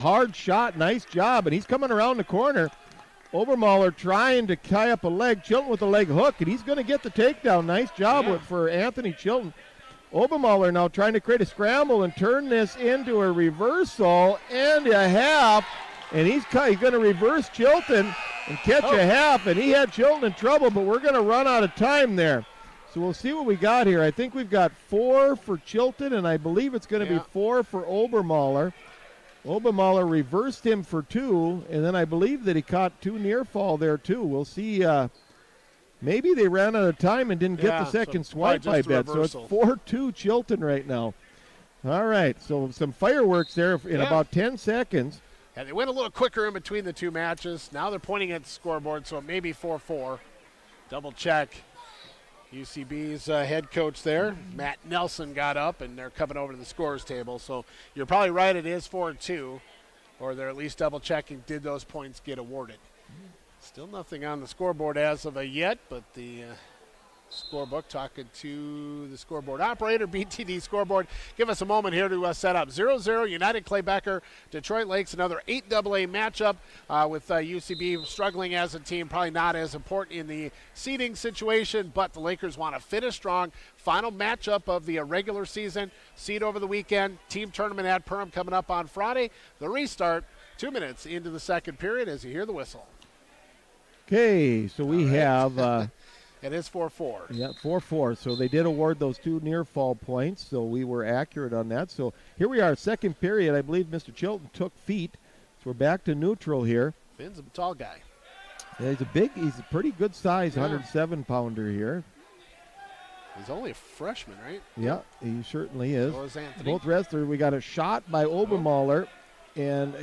hard shot, nice job, and he's coming around the corner. Obermauer trying to tie up a leg, Chilton with a leg hook, and he's going to get the takedown. Nice job for Anthony Chilton. Obermauer now trying to create a scramble and turn this into a reversal and a half, and he's going to reverse Chilton and catch a half, and he had Chilton in trouble, but we're going to run out of time there. So we'll see what we got here. I think we've got 4 for Chilton, and I believe it's going to be 4 for Obermauer. Obermauer reversed him for 2, and then I believe that he caught 2 near fall there too. We'll see. Maybe they ran out of time and didn't get the second swipe, I bet. So it's 4-2 Chilton right now. All right, so some fireworks there in about 10 seconds. And they went a little quicker in between the two matches. Now they're pointing at the scoreboard, so it may be 4-4. Double check. UCB's head coach there, Matt Nelson, got up, and they're coming over to the scorers table. So you're probably right, it is 4-2, or they're at least double checking, did those points get awarded? Still nothing on the scoreboard as of yet, but the scorebook talking to the scoreboard operator, BTD scoreboard. Give us a moment here to set up 0-0 United Clay Becker, Detroit Lakes, another 8AA matchup with UCB struggling as a team, probably not as important in the seeding situation, but the Lakers want to finish strong. Final matchup of the regular season, seed over the weekend, team tournament at Perham coming up on Friday. The restart 2 minutes into the second period as you hear the whistle. Okay, so we have it is 4-4. Yeah, 4-4. So they did award those 2 near fall points, so we were accurate on that. So here we are, second period. I believe Mr. Chilton took feet, so we're back to neutral here. Finn's a tall guy. Yeah, he's a pretty good size, 107-pounder here. He's only a freshman, right? Yeah, he certainly is. So is Anthony. Both wrestlers, we got a shot by Obermauer and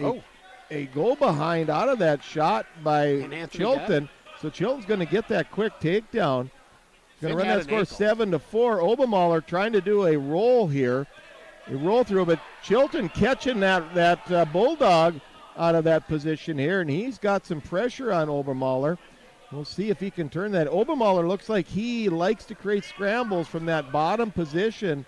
a go behind out of that shot by Chilton. So Chilton's going to get that quick takedown. Going to run that score 7-4. Obermauer trying to do a roll here. A roll through, but Chilton catching that bulldog out of that position here, and he's got some pressure on Obermauer. We'll see if he can turn that. Obermauer looks like he likes to create scrambles from that bottom position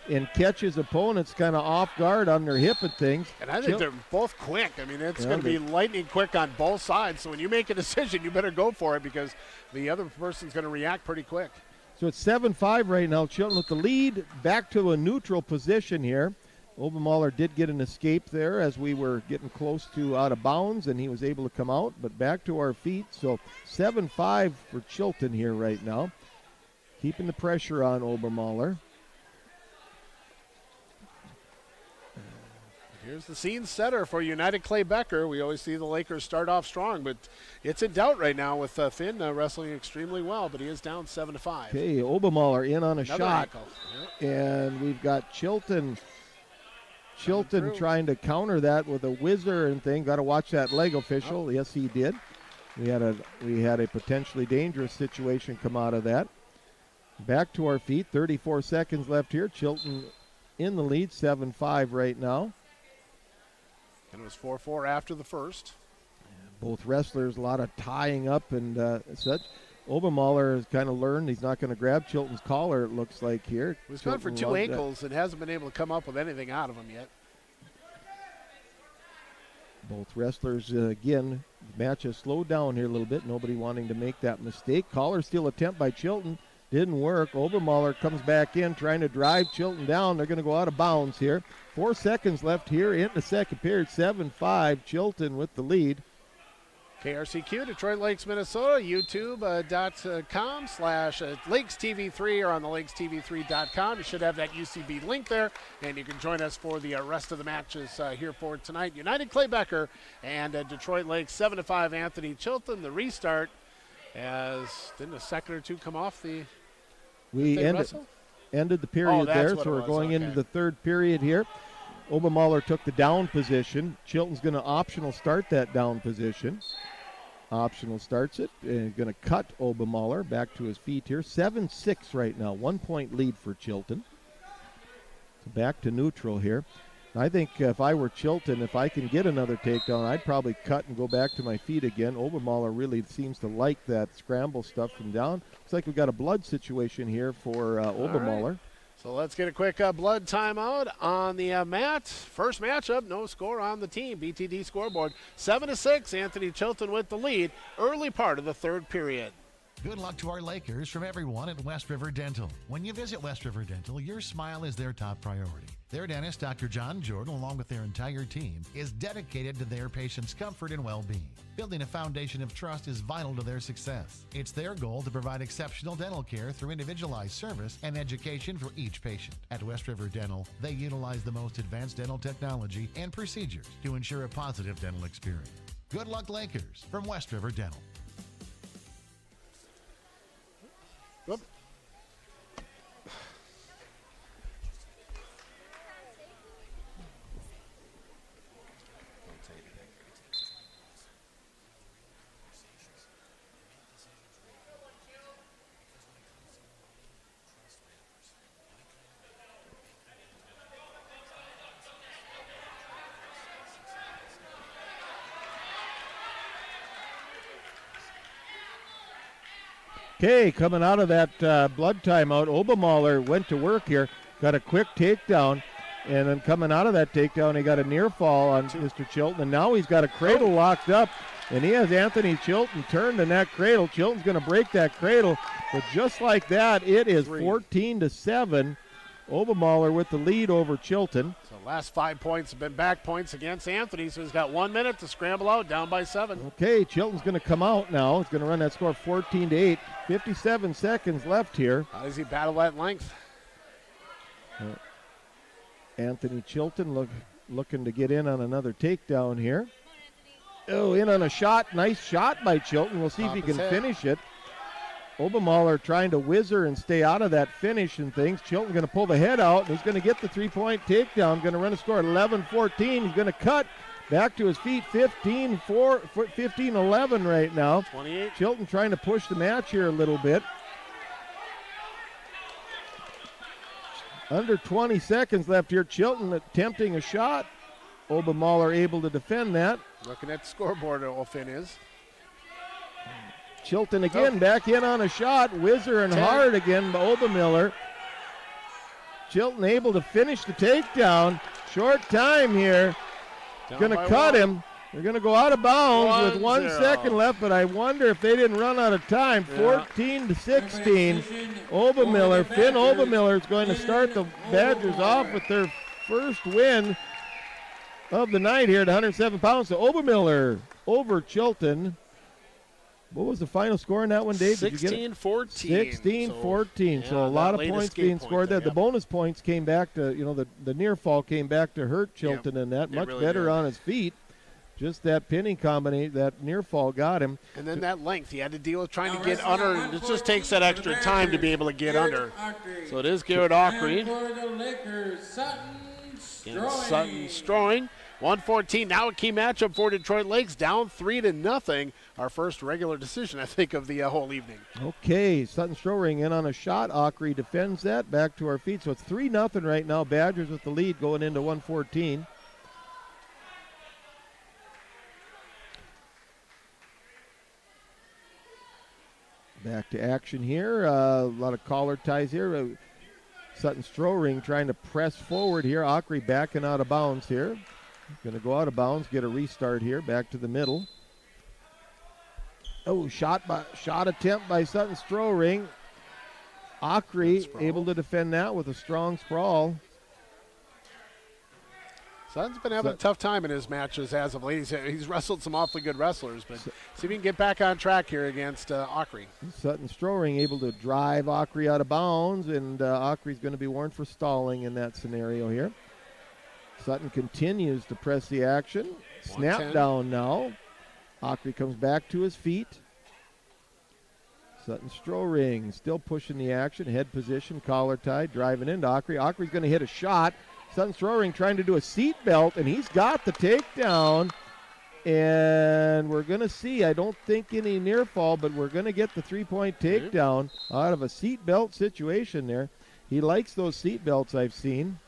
and catch his opponents kind of off guard on their hip and things. And I think they're both quick. I mean, it's going to be lightning quick on both sides. So when you make a decision, you better go for it because the other person's going to react pretty quick. So it's 7-5 right now. Chilton with the lead, back to a neutral position here. Obermauer did get an escape there as we were getting close to out of bounds, and he was able to come out, but back to our feet. So 7-5 for Chilton here right now. Keeping the pressure on Obermauer. Here's the scene setter for United Clay Becker. We always see the Lakers start off strong, but it's in doubt right now with Finn wrestling extremely well, but he is down 7-5. Okay, Obermauer in on a shot. Yep. And we've got Chilton trying to counter that with a whizzer and thing. Got to watch that leg official. Oh. Yes, he did. We had a potentially dangerous situation come out of that. Back to our feet. 34 seconds left here. Chilton in the lead, 7-5 right now. And it was 4-4 after the first. Both wrestlers, a lot of tying up and such. Obermauer has kind of learned he's not going to grab Chilton's collar, it looks like here. He's gone for 2 ankles and hasn't been able to come up with anything out of him yet. Both wrestlers, again, the match has slowed down here a little bit. Nobody wanting to make that mistake. Collar steal attempt by Chilton. Didn't work. Obermauer comes back in trying to drive Chilton down. They're going to go out of bounds here. 4 seconds left here in the second period. 7-5, Chilton with the lead. KRCQ, Detroit Lakes, Minnesota, youtube.com/LakesTV3 or on the LakesTV3.com. You should have that UCB link there, and you can join us for the rest of the matches here for tonight. United Clay Becker and Detroit Lakes, 7-5, Anthony Chilton. The restart, as didn't a second or two come off the We ended the period there, so we're going into the third period here. Obermauer took the down position. Chilton's going to optional start that down position. Optional starts it and going to cut Obermauer back to his feet here. 7-6 right now, 1 point lead for Chilton. So back to neutral here. I think if I were Chilton, if I can get another takedown, I'd probably cut and go back to my feet again. Obermauer really seems to like that scramble stuff from down. Looks like we've got a blood situation here for Obermauer. Right. So let's get a quick blood timeout on the mat. First matchup, no score on the team. BTD scoreboard 7-6. Anthony Chilton with the lead. Early part of the third period. Good luck to our Lakers from everyone at West River Dental. When you visit West River Dental, your smile is their top priority. Their dentist, Dr. John Jordan, along with their entire team, is dedicated to their patients' comfort and well-being. Building a foundation of trust is vital to their success. It's their goal to provide exceptional dental care through individualized service and education for each patient. At West River Dental, they utilize the most advanced dental technology and procedures to ensure a positive dental experience. Good luck, Lakers, from West River Dental. Whoop. Okay, coming out of that blood timeout, Obermahler went to work here, got a quick takedown, and then coming out of that takedown, he got a near fall on Mr. Chilton, and now he's got a cradle locked up, and he has Anthony Chilton turned in that cradle. Chilton's going to break that cradle, but just like that, it is 14-7. Obermahler with the lead over Chilton. So last 5 points have been back points against Anthony, so he's got 1 minute to scramble out, down by 7. Okay, Chilton's going to come out now. He's going to run that score 14-8. 57 seconds left here. How does he battle that length? Anthony Chilton looking to get in on another takedown here. Oh, in on a shot. Nice shot by Chilton. We'll see if he can finish it. Obermahler trying to whizzer and stay out of that finish and things. Chilton going to pull the head out, and he's going to get the three-point takedown. Going to run a score 11-14. He's going to cut back to his feet 15-11 right now. 28. Chilton trying to push the match here a little bit. Under 20 seconds left here. Chilton attempting a shot. Obermahler able to defend that. Looking at the scoreboard, Olfin is. Chilton again back in on a shot. Whizzer and 10. hard again by Obermahler. Chilton able to finish the takedown. Short time here. Going to cut him. They're going to go out of bounds with 1 second left, but I wonder if they didn't run out of time. 14-16. Obermahler, Finn Obermahler is going to start the Badgers off with their first win of the night here at 107 pounds. So Obermahler over Chilton. What was the final score in that one, Dave? 16-14. 16-14. So a lot of points being scored there. The bonus points came back to, the near fall came back to hurt Chilton and that. Much really better on his feet. Just that pinning combination, that near fall got him. And then that length, he had to deal with trying to get under. It just takes that extra time to be able to get under. So it is Garrett Ockery. Sutton Strowing. 114, now a key matchup for Detroit Lakes, down 3-0. Our first regular decision, I think, of the whole evening. Okay, Sutton Strowing in on a shot. Ockery defends that. Back to our feet. So it's 3-0 right now. Badgers with the lead going into 114. Back to action here. A lot of collar ties here. Sutton Strowing trying to press forward here. Ockery backing out of bounds here. Going to go out of bounds, get a restart here, back to the middle. Oh, shot attempt by Sutton Strowing. Ockery able to defend that with a strong sprawl. Sutton's been having a tough time in his matches as of late. He's wrestled some awfully good wrestlers, but see if he can get back on track here against Ockery. Sutton Strowing able to drive Ockery out of bounds, and Ockery's going to be warned for stalling in that scenario here. Sutton continues to press the action. Snap down now. Ockery comes back to his feet. Sutton Strowing still pushing the action. Head position, collar tied, driving into Ockery. Ockery's going to hit a shot. Sutton Strowing trying to do a seat belt, and he's got the takedown. And we're going to see, I don't think any near fall, but we're going to get the three-point takedown out of a seat belt situation there. He likes those seat belts I've seen.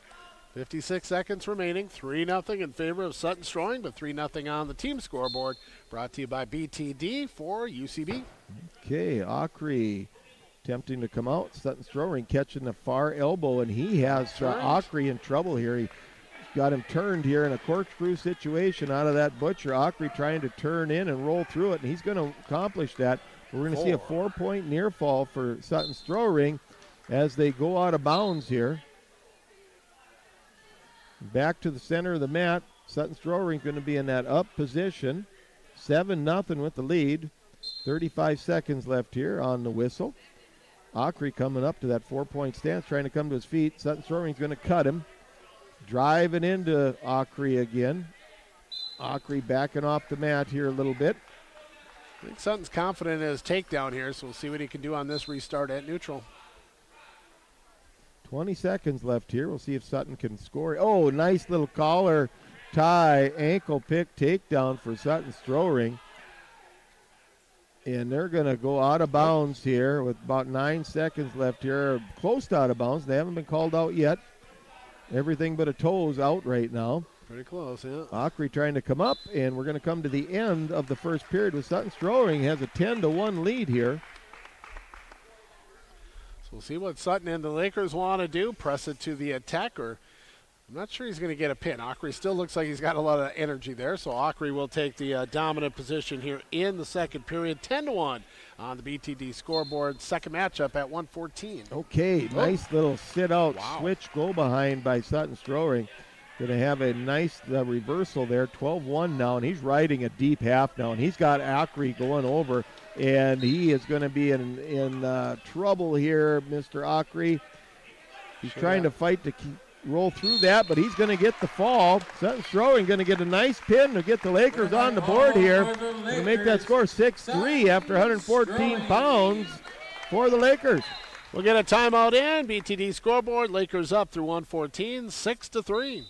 56 seconds remaining, 3-0 in favor of Sutton Strowing, but 3-0 on the team scoreboard. Brought to you by BTD for UCB. Okay, Ockery attempting to come out. Sutton Strowring catching the far elbow, and he has Ockery in trouble here. He got him turned here in a corkscrew situation out of that butcher. Ockery trying to turn in and roll through it, and he's going to accomplish that. We're going to see a 4-point near fall for Sutton Strowring as they go out of bounds here. Back to the center of the mat. Sutton Strowring going to be in that up position. 7-0 with the lead. 35 seconds left here on the whistle. Ockery coming up to that 4-point stance, trying to come to his feet. Sutton Strowring's going to cut him. Driving into Ockery again. Ockery backing off the mat here a little bit. I think Sutton's confident in his takedown here, so we'll see what he can do on this restart at neutral. 20 seconds left here. We'll see if Sutton can score. Oh, nice little collar tie, ankle pick takedown for Sutton Strowring. And they're going to go out of bounds here with about 9 seconds left here. Close to out of bounds. They haven't been called out yet. Everything but a toe is out right now. Pretty close, yeah. Ockery trying to come up, and we're going to come to the end of the first period with Sutton Strowring has a 10-1 lead here. So we'll see what Sutton and the Lakers want to do. Press it to the attacker. I'm not sure he's going to get a pin. Ockery still looks like he's got a lot of energy there, so Ockery will take the dominant position here in the second period. 10-1 on the BTD scoreboard. Second matchup at 1:14. Okay, nice little sit-out switch go-behind by Sutton Strowring. Going to have a nice reversal there, 12-1 now, and he's riding a deep half now, and he's got Ockery going over, and he is going to be in trouble here, Mr. Ockery. He's trying to fight to roll through that, but he's going to get the fall. Sutton Strowring going to get a nice pin to get the Lakers on the board here to make that score 6-3 after 114 pounds for the Lakers. We'll get a timeout in. BTD scoreboard, Lakers up through 114, 6-3.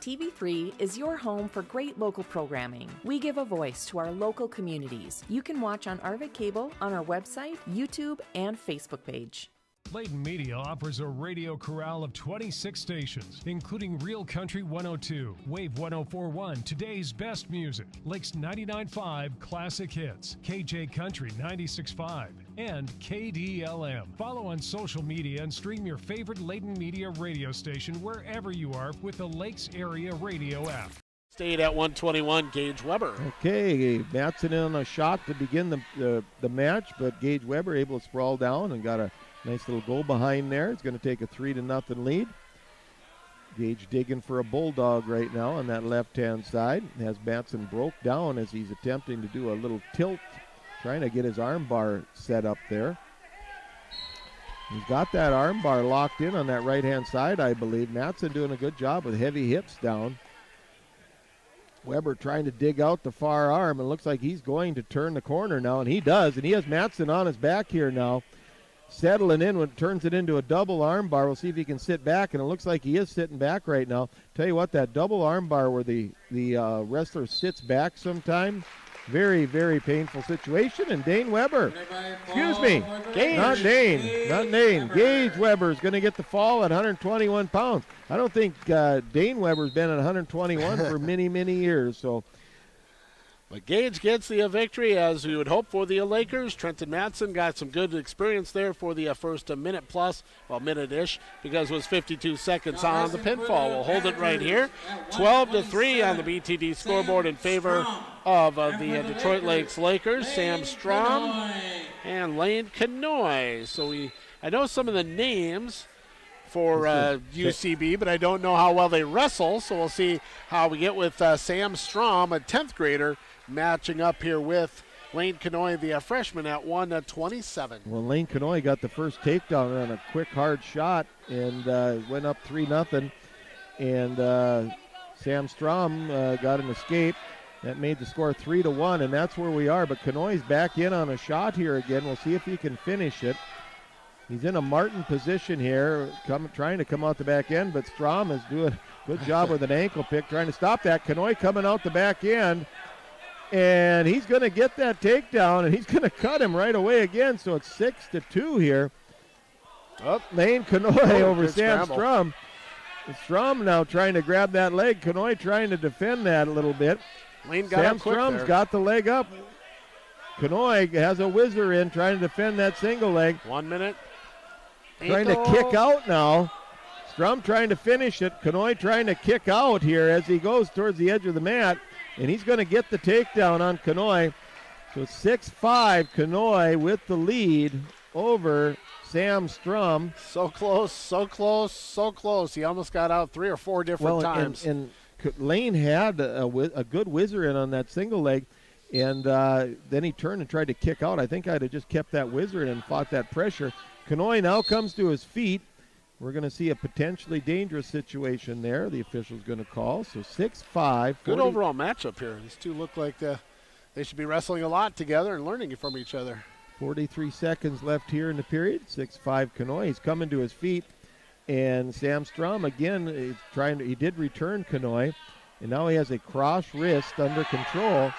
TV3 is your home for great local programming. We give a voice to our local communities. You can watch on Arvid Cable, on our website, YouTube, and Facebook page. Layton Media offers a radio corral of 26 stations, including Real Country 102, Wave 104.1, Today's Best Music, Lakes 99.5, Classic Hits, KJ Country 96.5, and KDLM. Follow on social media and stream your favorite Layton Media radio station wherever you are with the Lakes Area Radio app. Stayed at 121, Gage Weber. Okay, Matson in on a shot to begin the match, but Gage Weber able to sprawl down and got a nice little goal behind there. It's going to take a 3-0 lead. Gage digging for a bulldog right now on that left-hand side. Has Matson broke down as he's attempting to do a little tilt, trying to get his arm bar set up there. He's got that arm bar locked in on that right-hand side, I believe. Matson doing a good job with heavy hips down. Weber trying to dig out the far arm, and looks like he's going to turn the corner now, and he does, and he has Matson on his back here now. Settling in when turns it into a double arm bar. We'll see if he can sit back, and it looks like he is sitting back right now. Tell you what, that double arm bar where the wrestler sits back sometime, very, very painful situation. And Dane Weber, excuse me, not Dane. Gage Weber is going to get the fall at 121 pounds. I don't think Dane Weber's been at 121 for many, many years. So. But Gage gets the victory, as we would hope for the Lakers. Trenton Matson got some good experience there for the first minute-ish, because it was 52 seconds on the pinfall. We'll hold it right here. 12-3 on the BTD scoreboard in favor of the Detroit Lakes Lakers. Sam Strom and Lane Canoy. So I know some of the names for UCB, but I don't know how well they wrestle, so we'll see how we get with Sam Strom, a 10th grader, matching up here with Lane Canoy, the freshman, at 1:27. Well, Lane Canoy got the first takedown on a quick, hard shot and went up 3-0. And Sam Strom got an escape. That made the score 3-1, and that's where we are. But Canoy's back in on a shot here again. We'll see if he can finish it. He's in a Martin position here, trying to come out the back end, but Strom is doing a good job with an ankle pick, trying to stop that. Canoy coming out the back end, and he's going to get that takedown, and he's going to cut him right away again, so it's 6-2 here. Lane Canoy over Sam Strom. Strom now trying to grab that leg. Canoy trying to defend that a little bit. Lane got Sam Strom's got the leg up. Kanoy has a whizzer in trying to defend that single leg. 1 minute. Trying to kick out now. Strum trying to finish it. Kanoy trying to kick out here as he goes towards the edge of the mat. And he's going to get the takedown on Kanoy. So 6-5, Kanoy with the lead over Sam Strum. So close, so close, so close. He almost got out 3 or 4 different times. And Lane had a good whizzer in on that single leg. And then he turned and tried to kick out. I think I'd have just kept that whizzer in and fought that pressure. Kanoy now comes to his feet. We're going to see a potentially dangerous situation there. The official's going to call. So 6-5. Good overall matchup here. These two look like they should be wrestling a lot together and learning from each other. 43 seconds left here in the period. 6-5 Kanoy. He's coming to his feet. And Sam Strum, again, is he did return Kanoy. And now he has a cross wrist under control.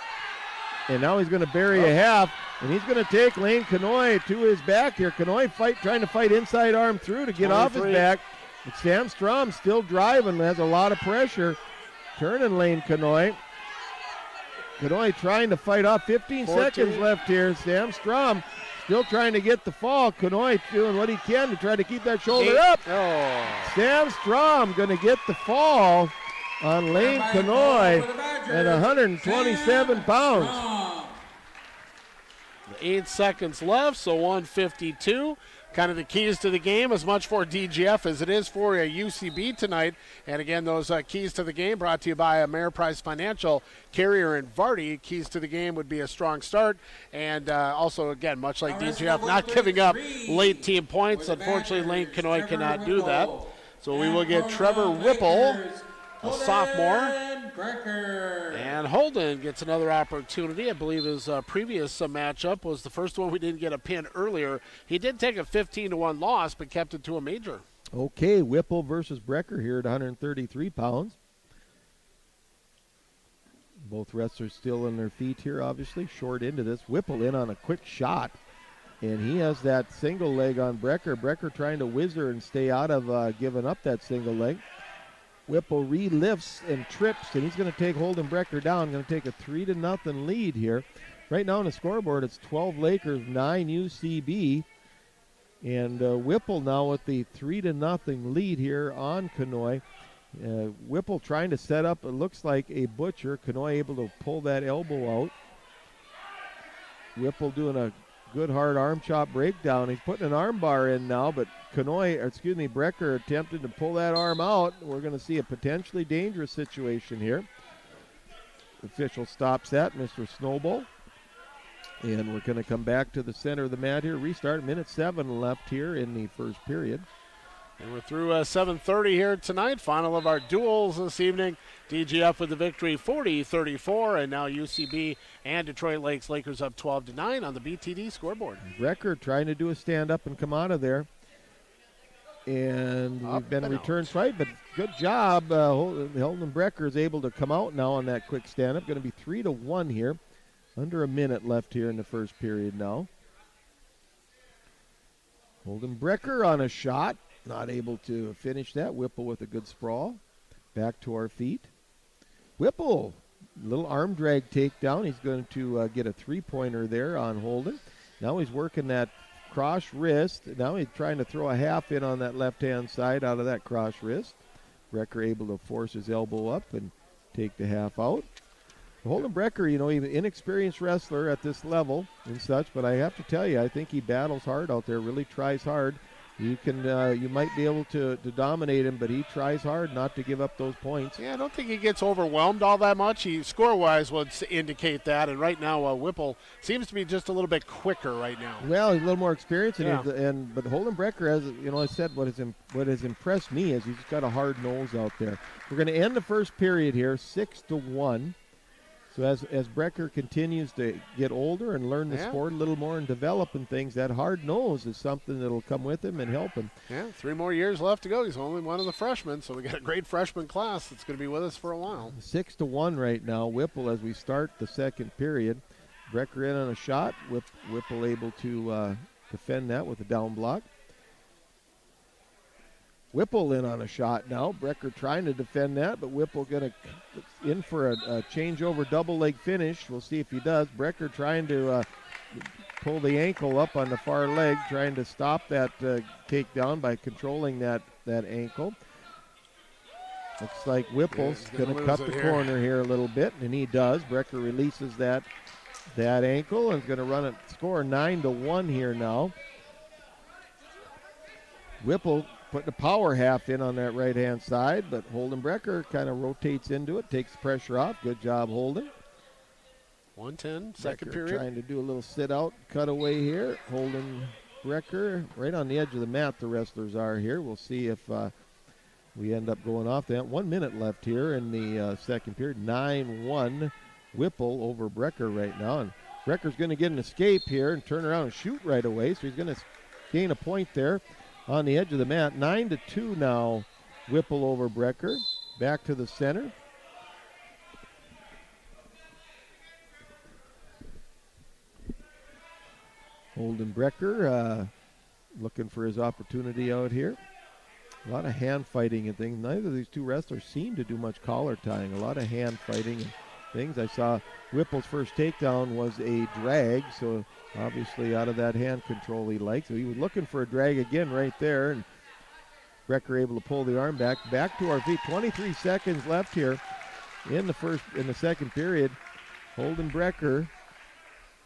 And now he's going to bury a half. And he's going to take Lane Kanoy to his back here. Kanoy trying to fight inside arm through to get 23. off his back. But Sam Strum still driving, has a lot of pressure. Turning Lane Kanoy. Kanoy trying to fight off. 15 seconds left here. Sam Strum still trying to get the fall. Kanoy doing what he can to try to keep that shoulder up. Oh. Sam Strum going to get the fall on Lane Kanoy at 127 pounds. 8 seconds left, so 152. Kind of the keys to the game, as much for DGF as it is for UCB tonight. And again, those keys to the game brought to you by Ameriprise Financial, Carrier, and Vardy. Keys to the game would be a strong start. And also, again, much like DGF, not giving up late team points. Unfortunately, Lane Kanoy cannot do that. So we will get Trevor Whipple, a sophomore. And Holden gets another opportunity. I believe his previous matchup was the first one we didn't get a pin earlier. He did take a 15-1 loss, but kept it to a major. Okay, Whipple versus Becker here at 133 pounds. Both wrestlers still on their feet here, obviously. Short into this. Whipple in on a quick shot. And he has that single leg on Becker. Becker trying to whizzer and stay out of giving up that single leg. Whipple re-lifts and trips, and he's going to take Holden Becker down. Going to take a 3-0 lead here. Right now on the scoreboard, it's 12 Lakers, 9 UCB. And Whipple now with the 3-0 lead here on Kanoy. Whipple trying to set up, it looks like a butcher. Kanoy able to pull that elbow out. Whipple doing a good hard arm chop breakdown. He's putting an arm bar in now, but Becker attempted to pull that arm out. We're going to see a potentially dangerous situation here. Official stops that, Mr. Snowball. And we're going to come back to the center of the mat here. Restart, minute 7 left here in the first period. And we're through 7:30 here tonight. Final of our duels this evening. DGF with the victory 40-34, and now UCB and Detroit Lakers up 12-9 on the BTD scoreboard. Becker trying to do a stand-up and come out of there. And we've been returned fight, but good job. Holden Becker is able to come out now on that quick stand-up. Going to be 3-1 here. Under a minute left here in the first period now. Holden Becker on a shot. Not able to finish that. Whipple with a good sprawl. Back to our feet. Whipple, little arm drag takedown. He's going to get a three-pointer there on Holden. Now he's working that cross wrist. Now he's trying to throw a half in on that left-hand side out of that cross wrist. Becker able to force his elbow up and take the half out. Holden Becker, he's an inexperienced wrestler at this level and such, but I have to tell you, I think he battles hard out there, really tries hard. You might be able to dominate him, but he tries hard not to give up those points. Yeah, I don't think he gets overwhelmed all that much. He score-wise would indicate that, and right now Whipple seems to be just a little bit quicker right now. Well, he's a little more experienced, but Holden Becker, as I said, what has impressed me is he's got a hard nose out there. We're going to end the first period here, 6-1. So as Becker continues to get older and learn the sport a little more and develop and things, that hard nose is something that'll come with him and help him. Yeah, 3 more years left to go. He's only one of the freshmen, so we got a great freshman class that's going to be with us for a while. 6-1 right now. Whipple as we start the second period. Becker in on a shot. Whipple able to defend that with a down block. Whipple in on a shot now. Becker trying to defend that, but Whipple going to in for a changeover double leg finish. We'll see if he does. Becker trying to pull the ankle up on the far leg, trying to stop that takedown by controlling that ankle. Looks like Whipple's going to cut the corner here a little bit, and he does. Becker releases that ankle and is going to run it, score 9-1 here now. Whipple put the power half in on that right-hand side, but Holden Becker kind of rotates into it, takes the pressure off. Good job, Holden. 1:10, second Becker period. trying to do a little sit-out cutaway here. Holden Becker right on the edge of the mat, the wrestlers are here. We'll see if we end up going off that. 1 minute left here in the second period. 9-1 Whipple over Becker right now. And Becker's going to get an escape here and turn around and shoot right away. So he's going to gain a point there on the edge of the mat. 9-2 now, Whipple over Becker. Back to the center. Holden Becker looking for his opportunity out here. A lot of hand fighting and things. Neither of these two wrestlers seem to do much collar tying. A lot of hand fighting and things. I saw Whipple's first takedown was a drag, so obviously out of that hand control he likes. So he was looking for a drag again right there, and Becker able to pull the arm back. Back to our feet. 23 seconds left here in the second period. Holden Becker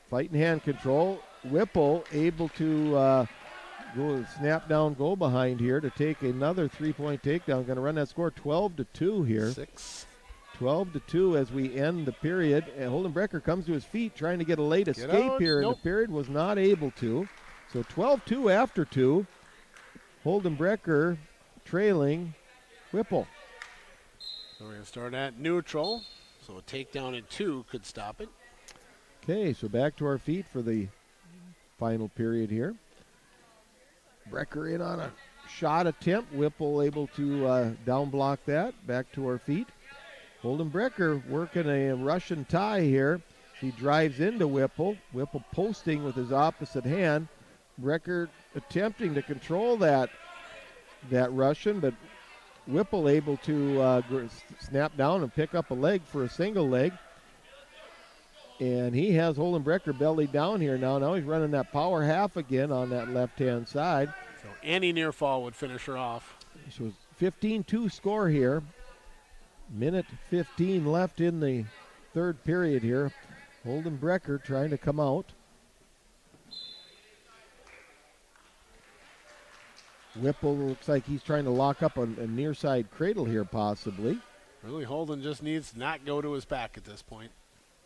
fighting hand control. Whipple able to go snap down, go behind here to take another 3-point takedown. Going to run that score 12-2 here. 12-2 as we end the period. And Holden Becker comes to his feet trying to get a late escape here in the period. Was not able to. So 12-2 after 2. Holden Becker trailing Whipple. So we're going to start at neutral. So a takedown in 2 could stop it. Okay, so back to our feet for the final period here. Becker in on a shot attempt. Whipple able to down block that. Back to our feet. Holden Becker working a Russian tie here. He drives into Whipple. Whipple posting with his opposite hand. Becker attempting to control that Russian, but Whipple able to snap down and pick up a leg for a single leg. And he has Holden Becker belly down here now. Now he's running that power half again on that left-hand side. So any near fall would finish her off. So 15-2 score here. Minute 15 left in the third period here. Holden Becker trying to come out. Whipple looks like he's trying to lock up a near side cradle here possibly. Really, Holden just needs to not go to his back at this point.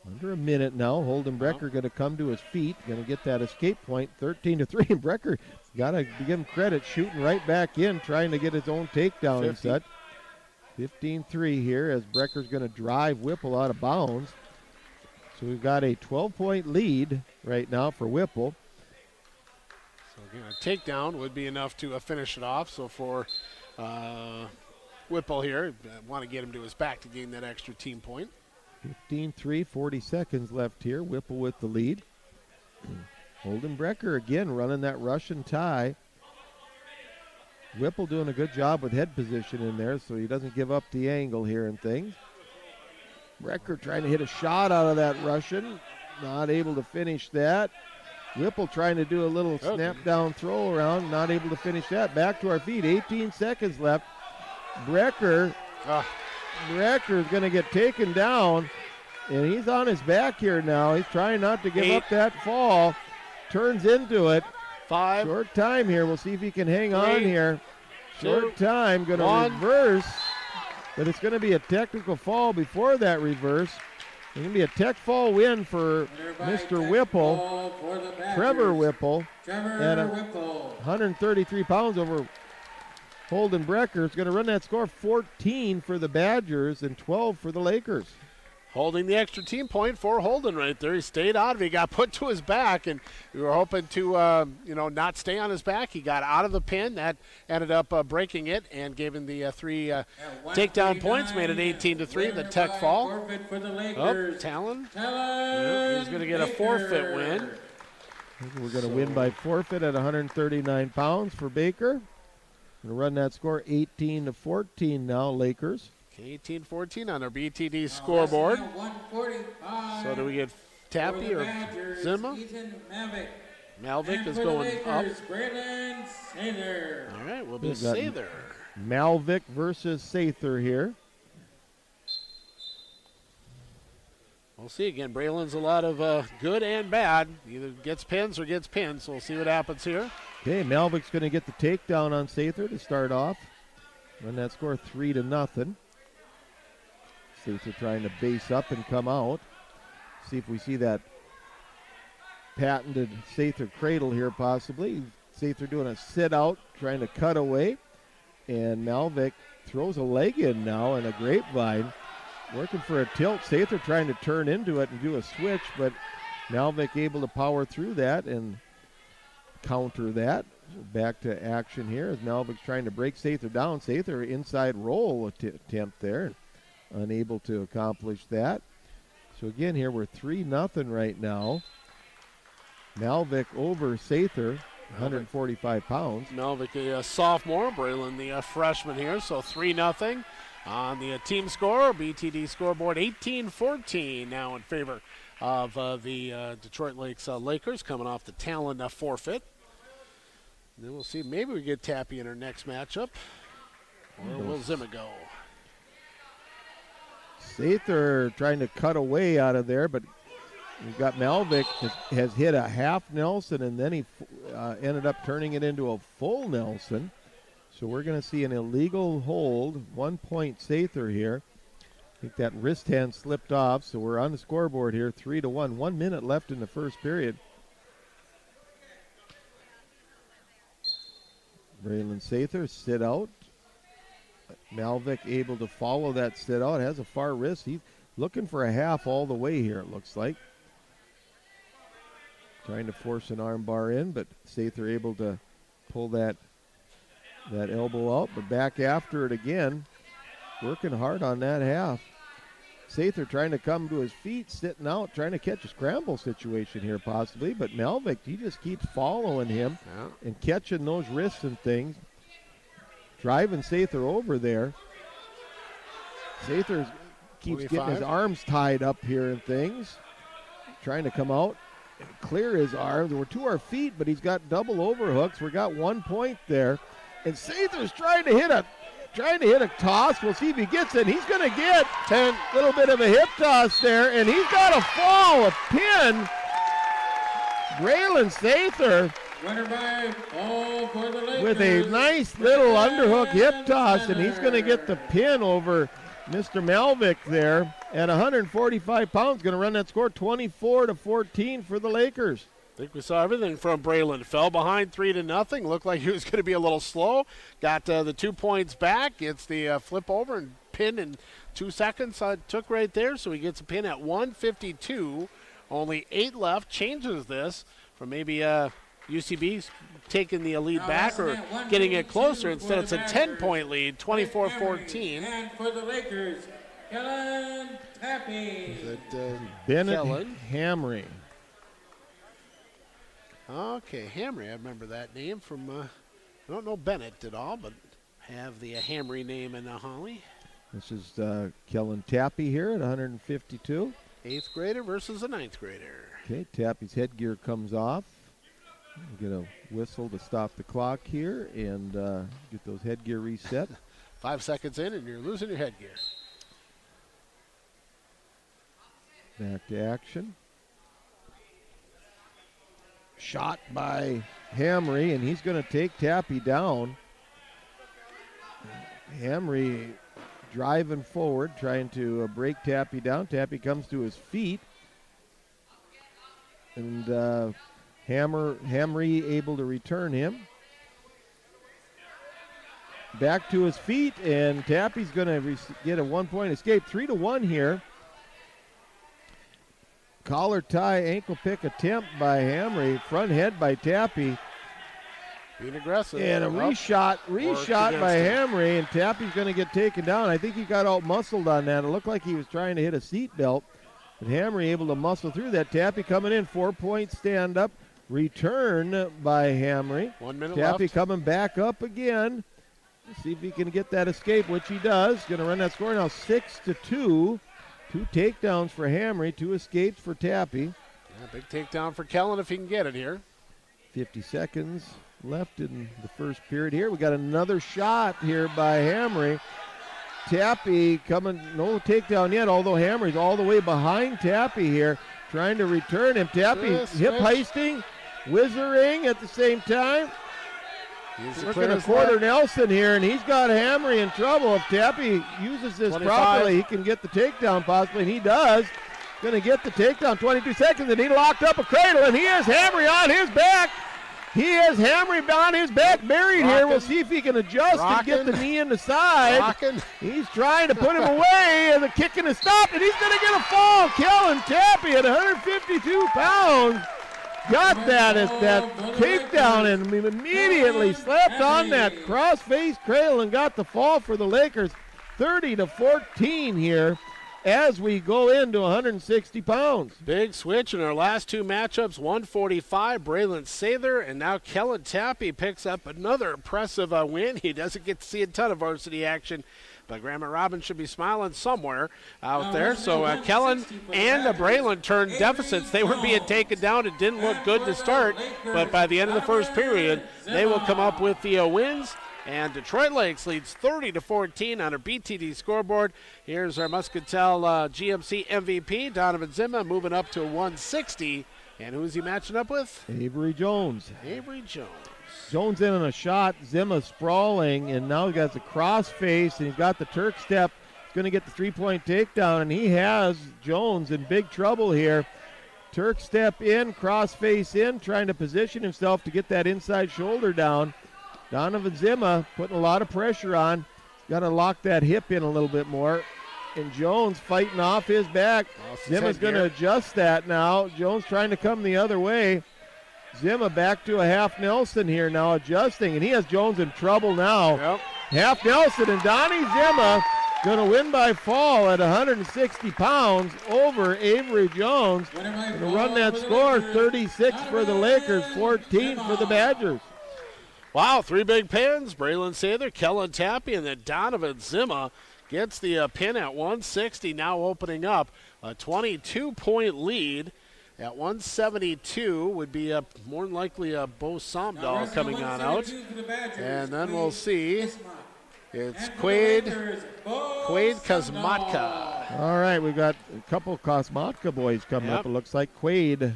Under a minute now. Holden Becker going to come to his feet. Going to get that escape point. 13-3. And Becker got to give him credit. Shooting right back in. Trying to get his own takedown and such. 15-3 here as Becker's going to drive Whipple out of bounds. So we've got a 12-point lead right now for Whipple. So again, a takedown would be enough to finish it off. So for Whipple here, want to get him to his back to gain that extra team point. 15-3, 40 seconds left here. Whipple with the lead. Holden Becker again running that Russian tie. Whipple doing a good job with head position in there so he doesn't give up the angle here and things. Becker trying to hit a shot out of that Russian. Not able to finish that. Whipple trying to do a little snap down throw around. Not able to finish that. Back to our feet. 18 seconds left. Becker is going to get taken down, and he's on his back here now. He's trying not to give up that fall. Turns into it. 5. Short time here. We'll see if he can hang on here. Short time. Going to 1. reverse, but it's going to be a technical fall before that reverse. It's going to be a tech fall win for Mr. Whipple, Trevor Whipple, at 133 pounds over Holden Becker. Is going to run that score 14 for the Badgers and 12 for the Lakers. Holding the extra team point for Holden right there. He stayed out of it. He got put to his back, and we were hoping to, not stay on his back. He got out of the pin. That ended up breaking it and gave him the 3 takedown points, made it 18-3. The tech fall. Talon. Yeah, he's going to get a forfeit win. We're going to win by forfeit at 139 pounds for Becker. Going to run that score 18-14 now, Lakers. 18-14 on our BTD scoreboard. So do we get Tappy or Zima? Malvik is going up. All right, we'll be Sather. Malvik versus Sather here. We'll see again. Braylon's a lot of good and bad. Either gets pins or gets pinned, so we'll see what happens here. Okay, Malvik's going to get the takedown on Sather to start off. Run that score 3-0. Sather trying to base up and come out. See if we see that patented Sather cradle here possibly. Sather doing a sit out, trying to cut away. And Malvik throws a leg in now and a grapevine. Working for a tilt. Sather trying to turn into it and do a switch, but Malvik able to power through that and counter that. So back to action here as Malvik's trying to break Sather down. Sather inside roll attempt there, unable to accomplish that. So again here we're 3-0 right now. Malvik over Sather, 145 pounds. Malvik a sophomore, Braylon the freshman here, so 3-0. On the team score, BTD scoreboard 18-14 now in favor of the Detroit Lakes Lakers coming off the Talon forfeit. And then we'll see, maybe we get Tappy in our next matchup. Or will Zima go? Sather trying to cut away out of there, but we've got Malvik has hit a half Nelson, and then he ended up turning it into a full Nelson. So we're going to see an illegal hold, 1 point Sather here. I think that wrist hand slipped off, so we're on the scoreboard here, 3-1. 1 minute left in the first period. Braylon Sather sit out. Malvik able to follow that sit out, has a far wrist. He's looking for a half all the way here, it looks like. Trying to force an arm bar in, but Sather able to pull that elbow out, but back after it again, working hard on that half. Sather trying to come to his feet, sitting out, trying to catch a scramble situation here possibly, but Malvik, he just keeps following him and catching those wrists and things, driving Sather over there. Sather keeps 25. getting his arms tied up here and things, trying to come out and clear his arms. We're to our feet, but he's got double overhooks. We got 1 point there. And Sather's trying to hit a toss. We'll see if he gets it. He's going to get a little bit of a hip toss there, and he's got a fall, a pin. Braylon Sather with a nice little underhook hip toss, and he's going to get the pin over Mr. Malvik there at 145 pounds. Going to run that score 24-14 for the Lakers. I think we saw everything from Braylon. Fell behind 3-0. Looked like he was going to be a little slow. Got the 2 points back. Gets the flip over and pin in 2 seconds. Took right there, so he gets a pin at 152. Only 8 left. Changes this from maybe UCB taking the lead back or getting it closer. Instead, it's a 10-point lead, 24-14. And for the Lakers, Kellen Tappy. Bennett Kellen Hamry. Okay, Hamry, I remember that name from, I don't know Bennett at all, but have the Hamry name in Holly. This is Kellen Tappy here at 152. 8th grader versus a 9th grader. Okay, Tappy's headgear comes off. Get a whistle to stop the clock here and get those headgear reset. 5 seconds in and you're losing your headgear. Back to action. Shot by Hamry, and he's going to take Tappy down. Hamry driving forward, trying to break Tappy down. Tappy comes to his feet. And Hamry able to return him. Back to his feet, and Tappy's going to get a 1 point escape. 3-1 here. Collar tie, ankle pick attempt by Hamry. Front head by Tappy. Being aggressive. And a reshot by Hamry, and Tappy's going to get taken down. I think he got out muscled on that. It looked like he was trying to hit a seat belt, but Hamry able to muscle through that. Tappy coming in, 4 point stand up. Return by Hamry. 1 minute Tappy left. coming back up again. Let's see if he can get that escape, which he does. Going to run that score now 6-2 2 takedowns for Hamry, 2 escapes for Tappy. Yeah, big takedown for Kellen if he can get it here. 50 seconds left in the first period here. We got another shot here by Hamry. Tappy coming, no takedown yet, although Hamry's all the way behind Tappy here, trying to return him. Tappy hip heisting, whizzering at the same time. Looking at quarter Nelson here, and he's got Hamry in trouble. If Tappy uses this 25. properly, he can get the takedown possibly, and he does. Going to get the takedown, 22 seconds, and he locked up a cradle, and he has Hamry on his back. He has Hamry on his back, buried here. We'll see if he can adjust and get the knee in the side. He's trying to put him away, and the kicking is stopped, and he's going to get a fall. Kellen Tappy at 152 pounds. Got that takedown and immediately slapped on that cross-face cradle and got the fall for the Lakers. 30-14 here as we go into 160 pounds. Big switch in our last 2 matchups, 145, Braylon Sather, and now Kellen Tappy picks up another impressive win. He doesn't get to see a ton of varsity action, but Graham and Robin should be smiling somewhere out there. So Kellen and Braylon turned deficits. They were being taken down. It didn't look good to start, but by the end of the first period, they will come up with the wins. And Detroit Lakes leads 30-14 on our BTD scoreboard. Here's our Muscatel GMC MVP, Donovan Zimma, moving up to 160. And who's he matching up with? Avery Jones. Avery Jones. Jones in on a shot, Zimma sprawling, and now he got the cross face, and he's got the Turk step. He's going to get the 3-point takedown, and he has Jones in big trouble here. Turk step in, cross face in, trying to position himself to get that inside shoulder down. Donovan Zimma putting a lot of pressure on. Got to lock that hip in a little bit more. And Jones fighting off his back. Zimma's going to adjust that now. Jones trying to come the other way. Zimma back to a half Nelson here now, adjusting. And he has Jones in trouble now. Yep. Half Nelson, and Donnie Zimma going to win by fall at 160 pounds over Avery Jones. Going to run that score, 36 for the Lakers, 14 for the Badgers. Wow, 3 big pins. Braylon Sather, Kellen Tappy, and then Donovan Zimma gets the pin at 160, now opening up a 22-point lead. At 172 would be more than likely a Bo Somdahl coming on out. And then we'll see. It's Quaid Kosmatka. All right, we've got a couple Kosmatka boys coming up. It looks like Quaid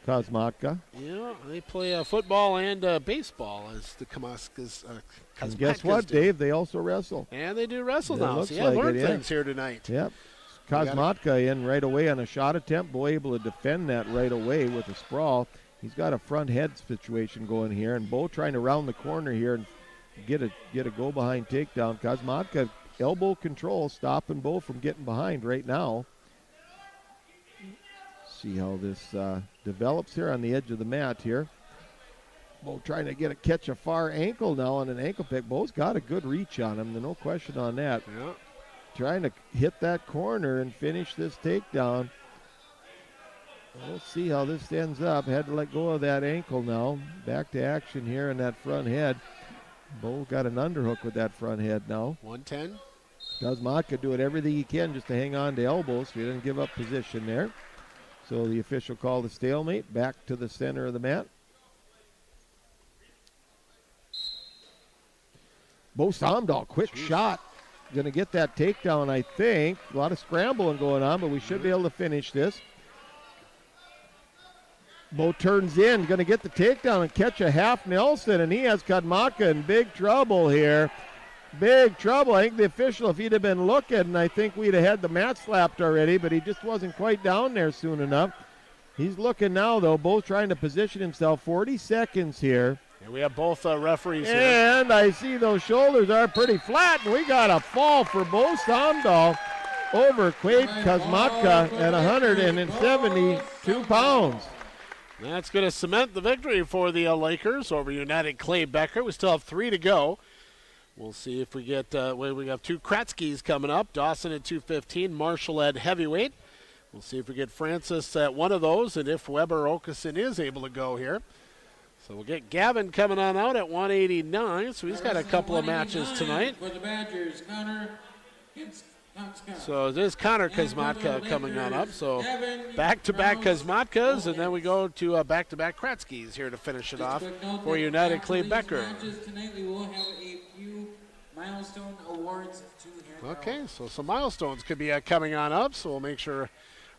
Kosmatka. Yeah, they play football and baseball as the Kosmatkas. And guess what, Dave? They also wrestle. And they do wrestle now. So like learn things here tonight. Yep. Kosmatka in right away on a shot attempt. Bo able to defend that right away with a sprawl. He's got a front head situation going here, and Bo trying to round the corner here and get a go behind takedown. Kosmatka elbow control, stopping Bo from getting behind right now. See how this develops here on the edge of the mat here. Bo trying to catch a far ankle now on an ankle pick. Bo's got a good reach on him, no question on that. Yeah. Trying to hit that corner and finish this takedown. We'll see how this ends up. Had to let go of that ankle now. Back to action here in that front head. Bo got an underhook with that front head now. 110. Kosmatka doing everything he can just to hang on to elbows so he doesn't give up position there. So the official called a stalemate. Back to the center of the mat. Bo Somdahl, quick shot. Going to get that takedown, I think. A lot of scrambling going on, but we should be able to finish this. Bo turns in, going to get the takedown and catch a half Nelson, and he has Kosmatka in big trouble here. Big trouble. I think the official, if he'd have been looking, I think we'd have had the mat slapped already, but he just wasn't quite down there soon enough. He's looking now, though. Both trying to position himself. 40 seconds here. And we have both referees here. And I see those shoulders are pretty flat, and we got a fall for Bo Somdahl over Quaid Kosmatka at 172 pounds. That's going to cement the victory for the Lakers over United Clay Becker. We still have 3 to go. We'll see if we get, we have 2 Kratskys coming up. Dawson at 215, Marshall at heavyweight. We'll see if we get Francis at one of those, and if Weber Okeson is able to go here. So we'll get Gavin coming on out at 189, so he's got a couple of matches tonight. For the Badgers, So it is Connor Kosmatka coming on up. So back-to-back Kosmatkas, and then we go to back-to-back Kratskys here to finish it off for United Clay Becker. Tonight we will have a few milestone awards to hand out. Okay, so some milestones could be coming on up, so we'll make sure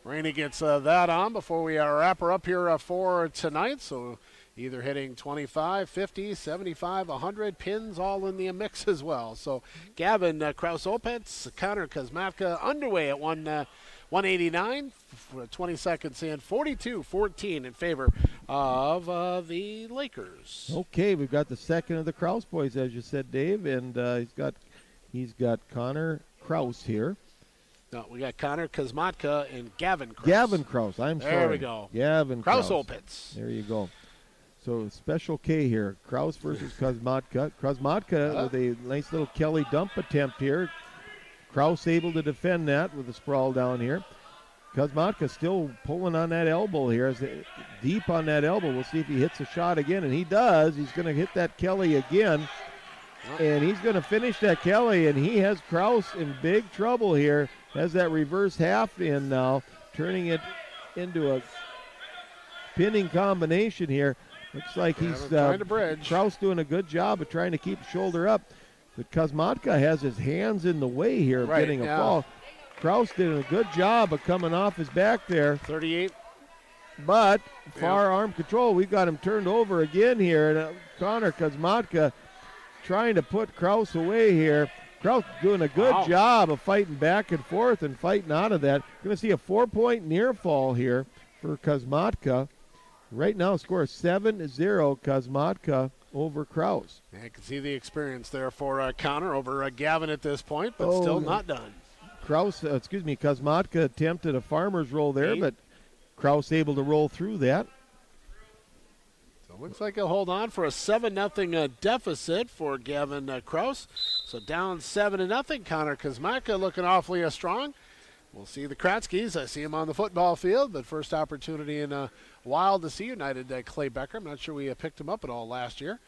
Rainey gets that on before we wrap her up here for tonight. So either hitting 25, 50, 75, 100 pins, all in the mix as well. So Gavin Kraus-Opitz, Connor Kosmatka underway at 189, 20 seconds in, 42-14 in favor of the Lakers. Okay, we've got the second of the Kraus boys, as you said, Dave, and he's got Connor Kraus here. No, we got Connor Kosmatka and Gavin Kraus. Gavin Kraus, sorry. There we go. Gavin Kraus. Kraus-Opitz. There you go. So special K here. Kraus versus Kosmatka. Kosmatka with a nice little Kelly dump attempt here. Kraus able to defend that with a sprawl down here. Kosmatka still pulling on that elbow here. Deep on that elbow. We'll see if he hits a shot again, and he does. He's going to hit that Kelly again, and he's going to finish that Kelly, and he has Kraus in big trouble here. Has that reverse half in now, turning it into a pinning combination here. Looks like he's trying to bridge. Kraus doing a good job of trying to keep the shoulder up. But Kosmatka has his hands in the way here of getting a fall. Kraus did a good job of coming off his back there. 38. But far arm control. We've got him turned over again here. And Connor Kosmatka trying to put Kraus away here. Kraus doing a good job of fighting back and forth and fighting out of that. Going to see a 4-point near fall here for Kosmatka. Right now, score 7-0, Kosmatka over Kraus. Yeah, you can see the experience there for Connor over Gavin at this point, but still not done. Kosmatka attempted a farmer's roll there, but Kraus able to roll through that. So it looks like he'll hold on for a 7-0 deficit for Gavin Kraus. So down 7-0. Connor Kosmatka looking awfully strong. We'll see the Kratskys. I see him on the football field, but first opportunity in a while to see United Clay Becker. I'm not sure we picked him up at all last year.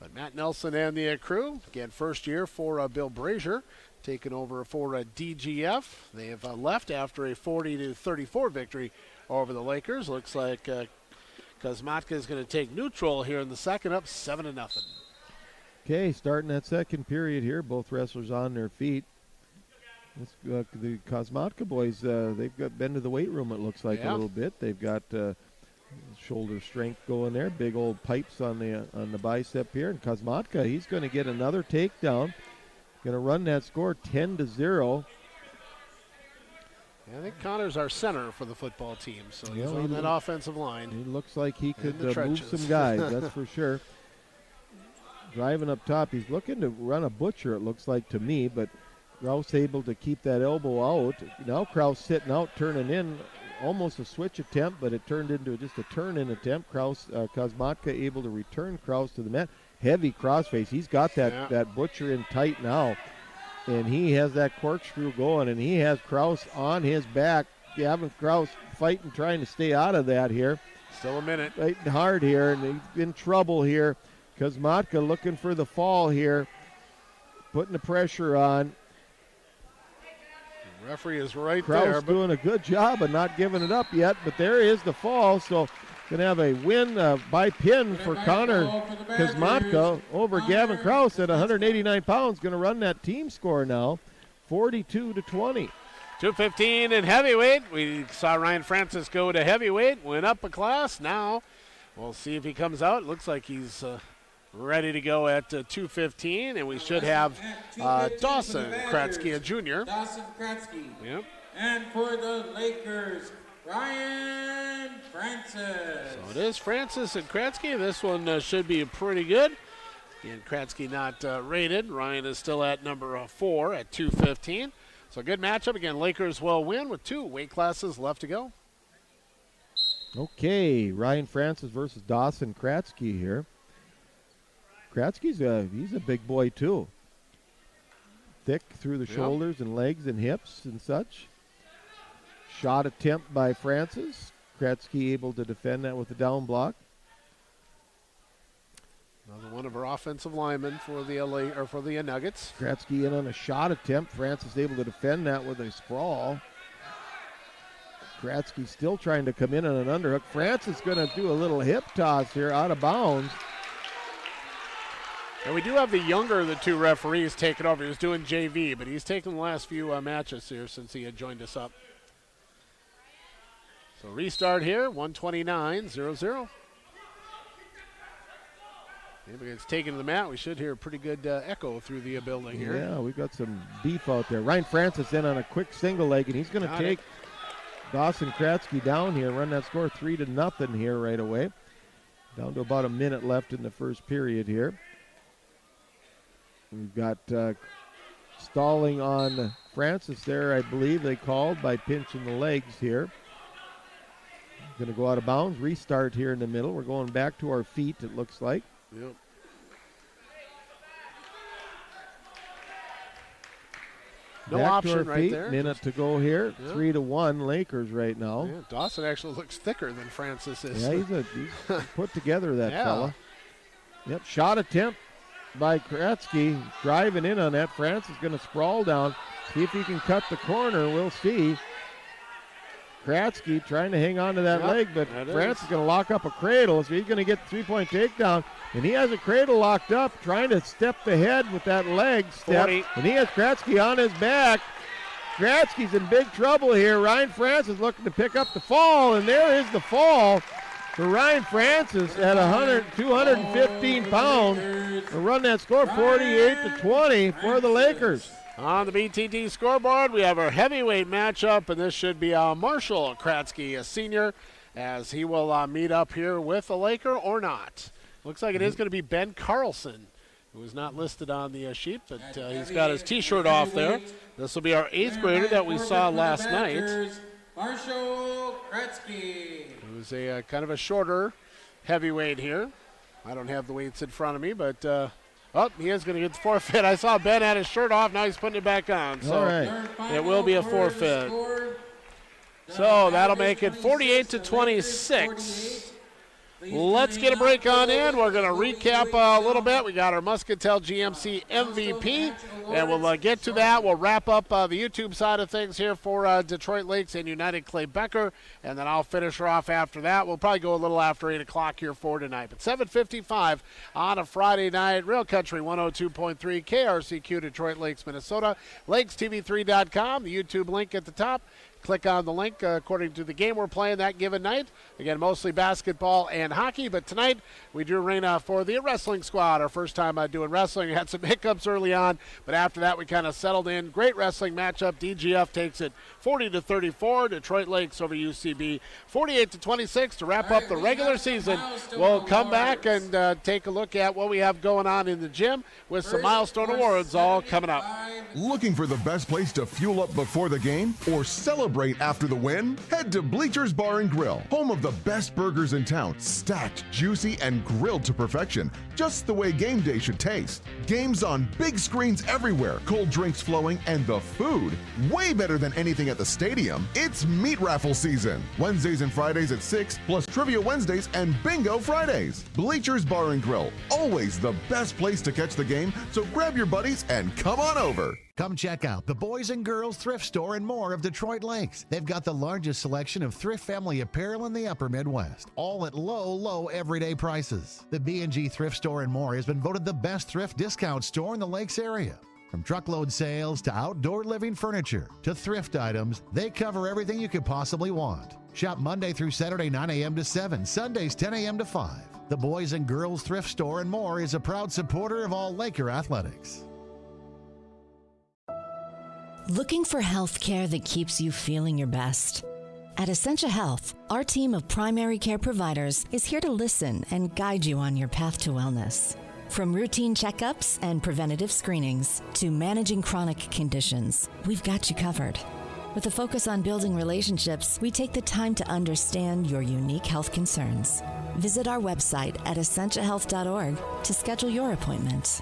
But Matt Nelson and the crew, again, first year for Bill Brazier, taking over for DGF. They have left after a 40-34 victory over the Lakers. Looks like Kosmatka is going to take neutral here in the second, up 7-0. Okay, starting that second period here, both wrestlers on their feet. The Kosmatka boys, they've been to the weight room, it looks like, a little bit. They've got shoulder strength going there, big old pipes on the bicep here. And Kosmatka, he's going to get another takedown. Going to run that score 10-0. I think Connor's our center for the football team, so he's on that offensive line. He looks like he could move some guys, that's for sure. Driving up top, he's looking to run a butcher, it looks like to me, but Kraus able to keep that elbow out. Now Kraus sitting out, turning in, almost a switch attempt, but it turned into just a turn-in attempt. Kosmatka able to return Kraus to the mat. Heavy crossface. He's got that butcher in tight now, and he has that corkscrew going, and he has Kraus on his back. Gavin Kraus fighting, trying to stay out of that here. Still a minute. Fighting hard here, and he's in trouble here. Kosmatka looking for the fall here, putting the pressure on. The referee is right Kraus there. Doing a good job of not giving it up yet, but there is the fall. So going to have a win by pin for Connor Kosmatka over Gavin Kraus at 189 pounds. Going to run that team score now, 42-20. 215 in heavyweight. We saw Ryan Francis go to heavyweight, went up a class. Now we'll see if he comes out. It looks like he's ready to go at 215, and we should have Dawson Kratzky, a junior. Dawson Kratzky. Yep. And for the Lakers, Ryan Francis. So it is Francis and Kratzky. This one should be pretty good. Again, Kratzky not rated. Ryan is still at number 4 at 215. So good matchup. Again, Lakers will win with 2 weight classes left to go. Okay, Ryan Francis versus Dawson Kratzky here. Kratzky's he's a big boy too. Thick through the shoulders and legs and hips and such. Shot attempt by Francis. Kratzky able to defend that with a down block. Another one of our offensive linemen for the Nuggets. Kratzky in on a shot attempt. Francis able to defend that with a sprawl. Kratzky still trying to come in on an underhook. Francis going to do a little hip toss here out of bounds. And we do have the younger of the two referees taking over. He was doing JV, but he's taken the last few matches here since he had joined us up. So restart here, 129-0-0. Anybody that's taken the mat, we should hear a pretty good echo through the building here. Yeah, we've got some beef out there. Ryan Francis in on a quick single leg, and he's going to take Dawson Kratzky down here, run that score 3-0 here right away. Down to about a minute left in the first period here. We've got stalling on Francis there, I believe they called by pinching the legs here. Going to go out of bounds, restart here in the middle. We're going back to our feet, it looks like. Yep. No back option to our right feet. there. Minute to go here. Yep. 3-1 Lakers right now. Yeah, Dawson actually looks thicker than Francis is. Yeah, he's put together, that Yeah. fella. Yep, shot attempt by Kratzky. Driving in on that. Francis going to sprawl down. See if he can cut the corner. We'll see. Kratzky trying to hang on to that leg, but Francis is going to lock up a cradle, so he's going to get the three-point takedown. And he has a cradle locked up, trying to step the head with that leg step. 40. And he has Kratzky on his back. Kratzky's in big trouble here. Ryan Francis looking to pick up the fall, and there is the fall for Ryan Francis at 215 pounds. To run that score 48-20 for the Lakers. On the BTT scoreboard, we have our heavyweight matchup, and this should be Marshall Kratzky, a senior, as he will meet up here with a Laker or not. Looks like it is going to be Ben Carlson, who is not listed on the sheet, but he's got his T-shirt off there. This will be our 8th grader that we saw last night. Marshall Kratzky. Who's a kind of a shorter heavyweight here. I don't have the weights in front of me, but he is going to get the forfeit. I saw Ben had his shirt off. Now he's putting it back on. So it will be a forfeit. So that'll make it 48-26. Let's get a break on in. We're going to recap a little bit. We got our Muscatel GMC MVP, and we'll get to that. We'll wrap up the YouTube side of things here for Detroit Lakes and United Clay Becker, and then I'll finish her off after that. We'll probably go a little after 8 o'clock here for tonight. But 7:55 on a Friday night, Real Country 102.3 KRCQ, Detroit Lakes, Minnesota. LakesTV3.com, the YouTube link at the top. Click on the link according to the game we're playing that given night. Again, mostly basketball and hockey, but tonight we do arena for the wrestling squad. Our first time doing wrestling. We had some hiccups early on, but after that we kind of settled in. Great wrestling matchup. DGF takes it 40-34. Detroit Lakes over UCB 48-26 to wrap up the regular season. We'll come back and take a look at what we have going on in the gym with some milestone awards all coming up. Looking for the best place to fuel up before the game or celebrate after the win? Head to Bleachers Bar and Grill, home of the best burgers in town, stacked, juicy, and grilled to perfection, just the way game day should taste. Games on big screens everywhere, cold drinks flowing, and the food way better than anything at the stadium. It's meat raffle season. Wednesdays and Fridays at 6, plus Trivia Wednesdays and Bingo Fridays. Bleachers Bar and Grill, always the best place to catch the game, so grab your buddies and come on over. Come check out the Boys and Girls Thrift Store and more of Detroit Lakes. They've got the largest selection of thrift family apparel in the upper Midwest, all at low everyday prices. The B&G Thrift Store and more has been voted the best thrift discount store in the Lakes area. From truckload sales to outdoor living furniture to thrift items, they cover everything you could possibly want. Shop Monday through Saturday 9 a.m. to 7, Sundays 10 a.m. to 5. The Boys and Girls Thrift Store and more is a proud supporter of all Laker athletics. Looking for health care that keeps you feeling your best? At Essentia Health, our team of primary care providers is here to listen and guide you on your path to wellness. From routine checkups and preventative screenings to managing chronic conditions, we've got you covered. With a focus on building relationships, we take the time to understand your unique health concerns. Visit our website at essentiahealth.org to schedule your appointment.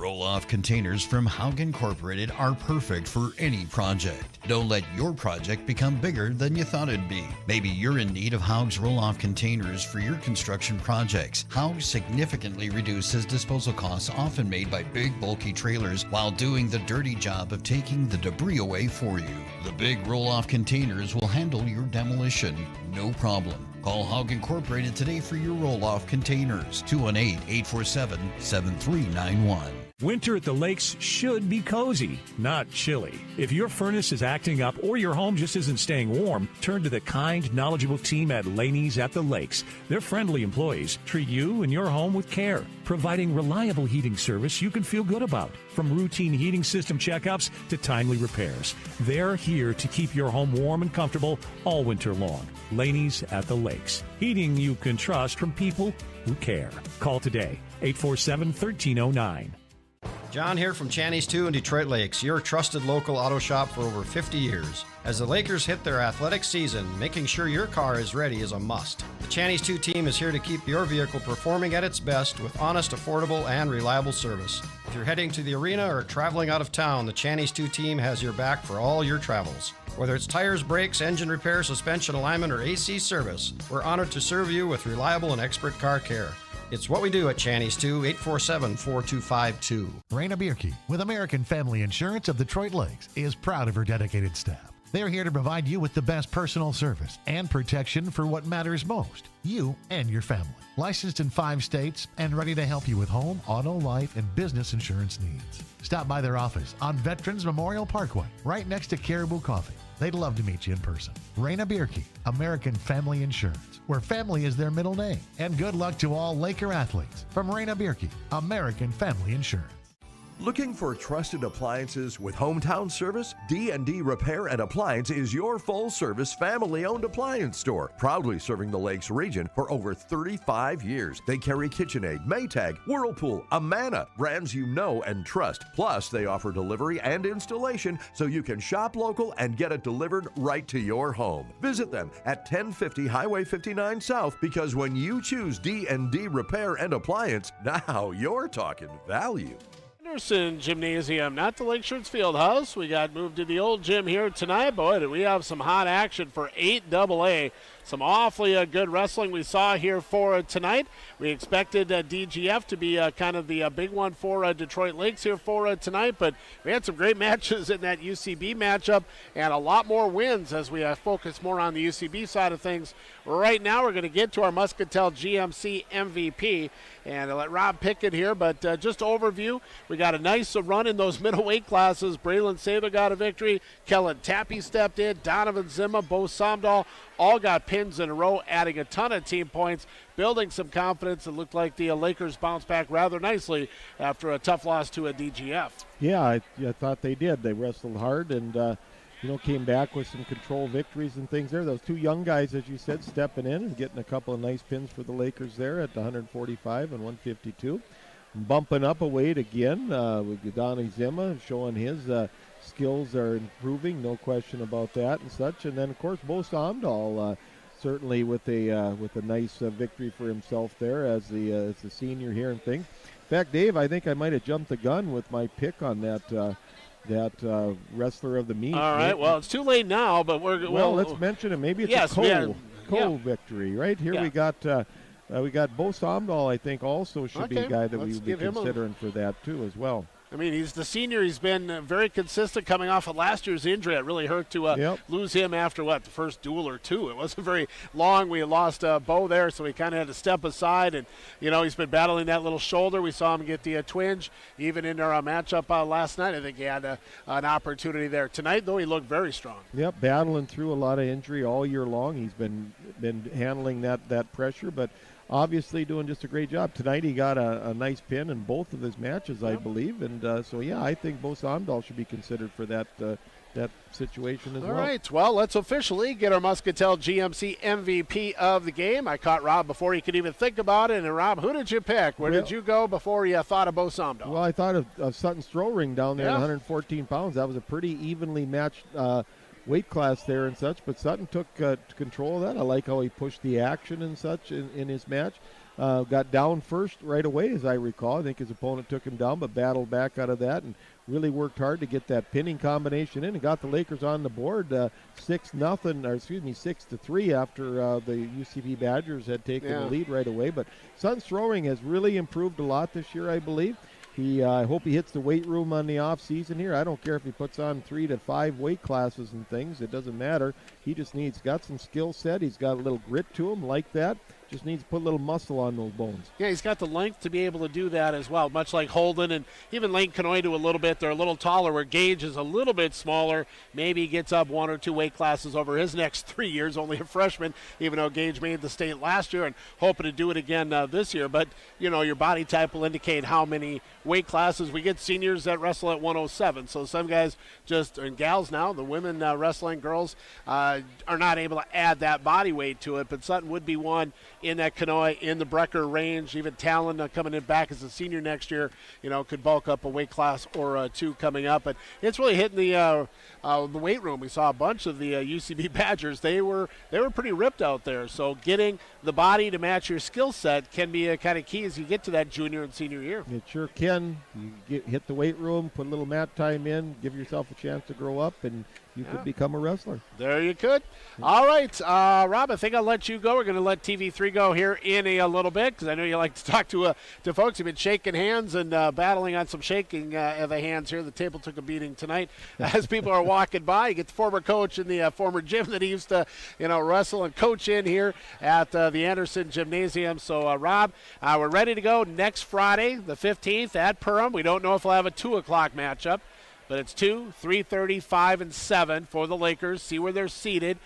Roll-off containers from Haug Incorporated are perfect for any project. Don't let your project become bigger than you thought it'd be. Maybe you're in need of Haug's roll-off containers for your construction projects. Haug significantly reduces disposal costs often made by big, bulky trailers while doing the dirty job of taking the debris away for you. The big roll-off containers will handle your demolition, no problem. Call Haug Incorporated today for your roll-off containers. 218-847-7391. Winter at the lakes should be cozy, not chilly. If your furnace is acting up or your home just isn't staying warm, turn to the kind, knowledgeable team at Laney's at the Lakes. Their friendly employees treat you and your home with care, providing reliable heating service you can feel good about. From routine heating system checkups to timely repairs, they're here to keep your home warm and comfortable all winter long. Laney's at the Lakes. Heating you can trust from people who care. Call today, 847-1309. John here from Channy's 2 in Detroit Lakes, your trusted local auto shop for over 50 years. As the Lakers hit their athletic season, making sure your car is ready is a must. The Channy's 2 team is here to keep your vehicle performing at its best with honest, affordable, and reliable service. If you're heading to the arena or traveling out of town, the Channy's 2 team has your back for all your travels. Whether it's tires, brakes, engine repair, suspension alignment, or AC service, we're honored to serve you with reliable and expert car care. It's what we do at Channy's 2, 847-4252. Raina Bierke, with American Family Insurance of Detroit Lakes, is proud of her dedicated staff. They're here to provide you with the best personal service and protection for what matters most, you and your family. Licensed in 5 states and ready to help you with home, auto, life, and business insurance needs. Stop by their office on Veterans Memorial Parkway, right next to Caribou Coffee. They'd love to meet you in person. Raina Bierke, American Family Insurance, where family is their middle name. And good luck to all Laker athletes from Raina Bierke, American Family Insurance. Looking for trusted appliances with hometown service? D&D Repair and Appliance is your full-service, family-owned appliance store, proudly serving the Lakes region for over 35 years. They carry KitchenAid, Maytag, Whirlpool, Amana, brands you know and trust. Plus, they offer delivery and installation so you can shop local and get it delivered right to your home. Visit them at 1050 Highway 59 South, because when you choose D&D Repair and Appliance, now you're talking value. Anderson Gymnasium, not the Lake Shirts Fieldhouse. We got moved to the old gym here tonight. Boy, do we have some hot action for 8AA. Some awfully good wrestling we saw here for tonight. We expected DGF to be kind of the big one for Detroit Lakes here for tonight, but we had some great matches in that UCB matchup and a lot more wins as we focus more on the UCB side of things. Right now we're going to get to our Muscatel GMC MVP and let Rob pick it here, but just overview, we got a nice run in those middleweight classes. Braylon Saber got a victory. Kellen Tappy stepped in. Donovan Zimma, Bo Somdahl, all got pins in a row, adding a ton of team points, building some confidence. It looked like the Lakers bounced back rather nicely after a tough loss to a DGF. Yeah, I thought they did. They wrestled hard and, came back with some control victories and things there. Those 2 young guys, as you said, stepping in and getting a couple of nice pins for the Lakers there at 145 and 152. Bumping up a weight again with Donnie Zimma showing his skills are improving, no question about that and such. And then, of course, Bo Somdahl certainly with a nice victory for himself there as the senior here and things. In fact, Dave, I think I might have jumped the gun with my pick on that wrestler of the meet. All right, well, it's too late now, but let's mention it. Maybe it's a victory, right? Here we got Bo Somdahl, I think, also should be a guy that we would be considering for that, too, as well. I mean, he's the senior. He's been very consistent coming off of last year's injury. It really hurt to lose him after, the first duel or 2. It wasn't very long. We lost Bo there, so he kind of had to step aside. And, he's been battling that little shoulder. We saw him get the twinge. Even in our matchup last night, I think he had an opportunity there. Tonight, though, he looked very strong. Yep, battling through a lot of injury all year long. He's been handling that pressure, but obviously doing just a great job. Tonight he got a nice pin in both of his matches, I believe. And I think Bo Somdahl should be considered for that situation as well. All right, well, let's officially get our Muscatel GMC MVP of the game. I caught Rob before he could even think about it. And Rob, who did you pick? Where did you go before you thought of Bo Somdahl? Well, I thought of Sutton Strowring down there at 114 pounds. That was a pretty evenly matched weight class there and such, but Sutton took control of that. I like how he pushed the action and such in his match. got down first right away, as I recall. I think his opponent took him down, but battled back out of that and really worked hard to get that pinning combination in and got the Lakers on the board 6-3 after the UCB Badgers had taken the lead right away. But Sun's throwing has really improved a lot this year, I believe. I hope he hits the weight room on the off season here. I don't care if he puts on 3 to 5 weight classes and things. It doesn't matter. He just got some skill set. He's got a little grit to him like that. Just needs to put a little muscle on those bones. Yeah, he's got the length to be able to do that as well, much like Holden and even Lane Canoy do a little bit. They're a little taller, where Gage is a little bit smaller. Maybe he gets up 1 or 2 weight classes over his next 3 years, only a freshman, even though Gage made the state last year and hoping to do it again this year. But, your body type will indicate how many weight classes. We get seniors that wrestle at 107. So some guys and gals now, the women wrestling girls, are not able to add that body weight to it. But Sutton would be one in that Canoy, in the Becker range. Even Talon coming in back as a senior next year, could bulk up a weight class or 2 coming up. But it's really hitting the weight room. We saw a bunch of the UCB Badgers. They were pretty ripped out there. So getting the body to match your skill set can be a kind of key as you get to that junior and senior year. It sure can. You hit the weight room, put a little mat time in, give yourself a chance to grow up, and you could become a wrestler. There you could. All right, Rob, I think I'll let you go. We're going to let TV3 go here in a little bit because I know you like to talk to folks. You've been shaking hands and battling on some shaking of the hands here. The table took a beating tonight as people are walking by. You get the former coach in the former gym that he used to, wrestle and coach in here at the Anderson Gymnasium. So, Rob, we're ready to go next Friday, the 15th at Perham. We don't know if we'll have a 2 o'clock matchup. But it's 2, 3:30, 5, and 7 for the Lakers. See where they're seated.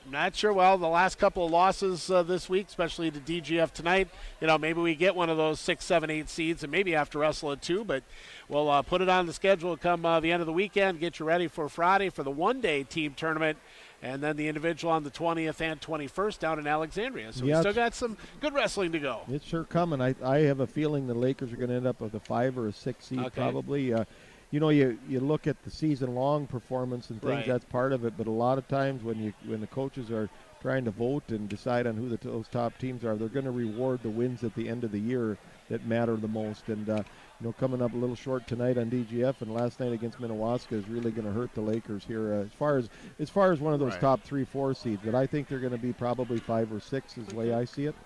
I'm not sure. Well, the last couple of losses this week, especially to DGF tonight, maybe we get one of those 6, 7, 8 seeds and maybe have to wrestle at 2. But we'll put it on the schedule come the end of the weekend, get you ready for Friday for the one-day team tournament. And then the individual on the 20th and 21st down in Alexandria. So we still got some good wrestling to go. It's sure coming. I have a feeling the Lakers are going to end up with a 5 or a 6 seed probably. You look at the season-long performance and things. That's part of it. But a lot of times when the coaches are trying to vote and decide on who those top teams are, they're going to reward the wins at the end of the year that matter the most. And coming up a little short tonight on DGF and last night against Minnewaska is really going to hurt the Lakers here as far as one of those top 3-4 seeds. But I think they're going to be probably 5 or 6 is the way I see it.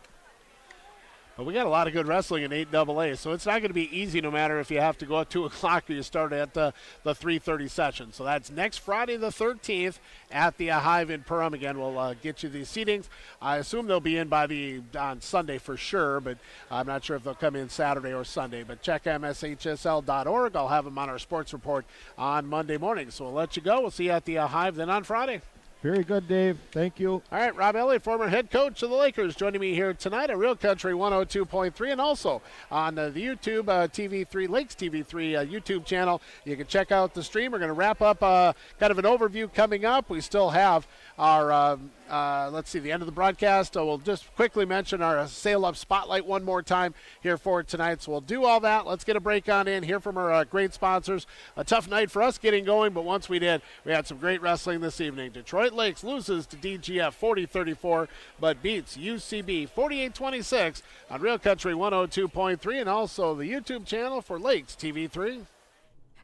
But we got a lot of good wrestling in 8AA, so it's not going to be easy no matter if you have to go at 2 o'clock or you start at the 3:30 session. So that's next Friday the 13th at the Hive in Perham. Again, we'll get you the seatings. I assume they'll be in on Sunday for sure, but I'm not sure if they'll come in Saturday or Sunday. But check mshsl.org. I'll have them on our sports report on Monday morning. So we'll let you go. We'll see you at the Hive then on Friday. Very good, Dave. Thank you. All right, Rob Elliott, former head coach of the Lakers, joining me here tonight at Real Country 102.3 and also on the YouTube TV3, Lakes TV3 YouTube channel. You can check out the stream. We're going to wrap up kind of an overview coming up. We still have our, the end of the broadcast. We'll just quickly mention our Sail Up Spotlight one more time here for tonight. So we'll do all that. Let's get a break on in, hear from our great sponsors. A tough night for us getting going, but once we did, we had some great wrestling this evening. Detroit Lakes loses to DGF 40-34, but beats UCB 48-26 on Real Country 102.3 and also the YouTube channel for Lakes TV3.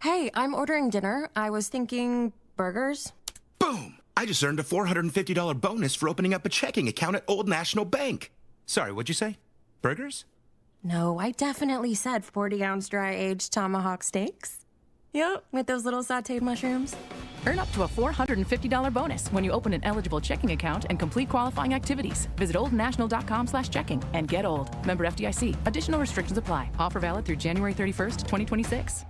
Hey, I'm ordering dinner. I was thinking burgers. Boom! I just earned a $450 bonus for opening up a checking account at Old National Bank. Sorry, what'd you say? Burgers? No, I definitely said 40-ounce dry-aged tomahawk steaks. Yep, with those little sauteed mushrooms. Earn up to a $450 bonus when you open an eligible checking account and complete qualifying activities. Visit oldnational.com/checking and get old. Member FDIC. Additional restrictions apply. Offer valid through January 31st, 2026.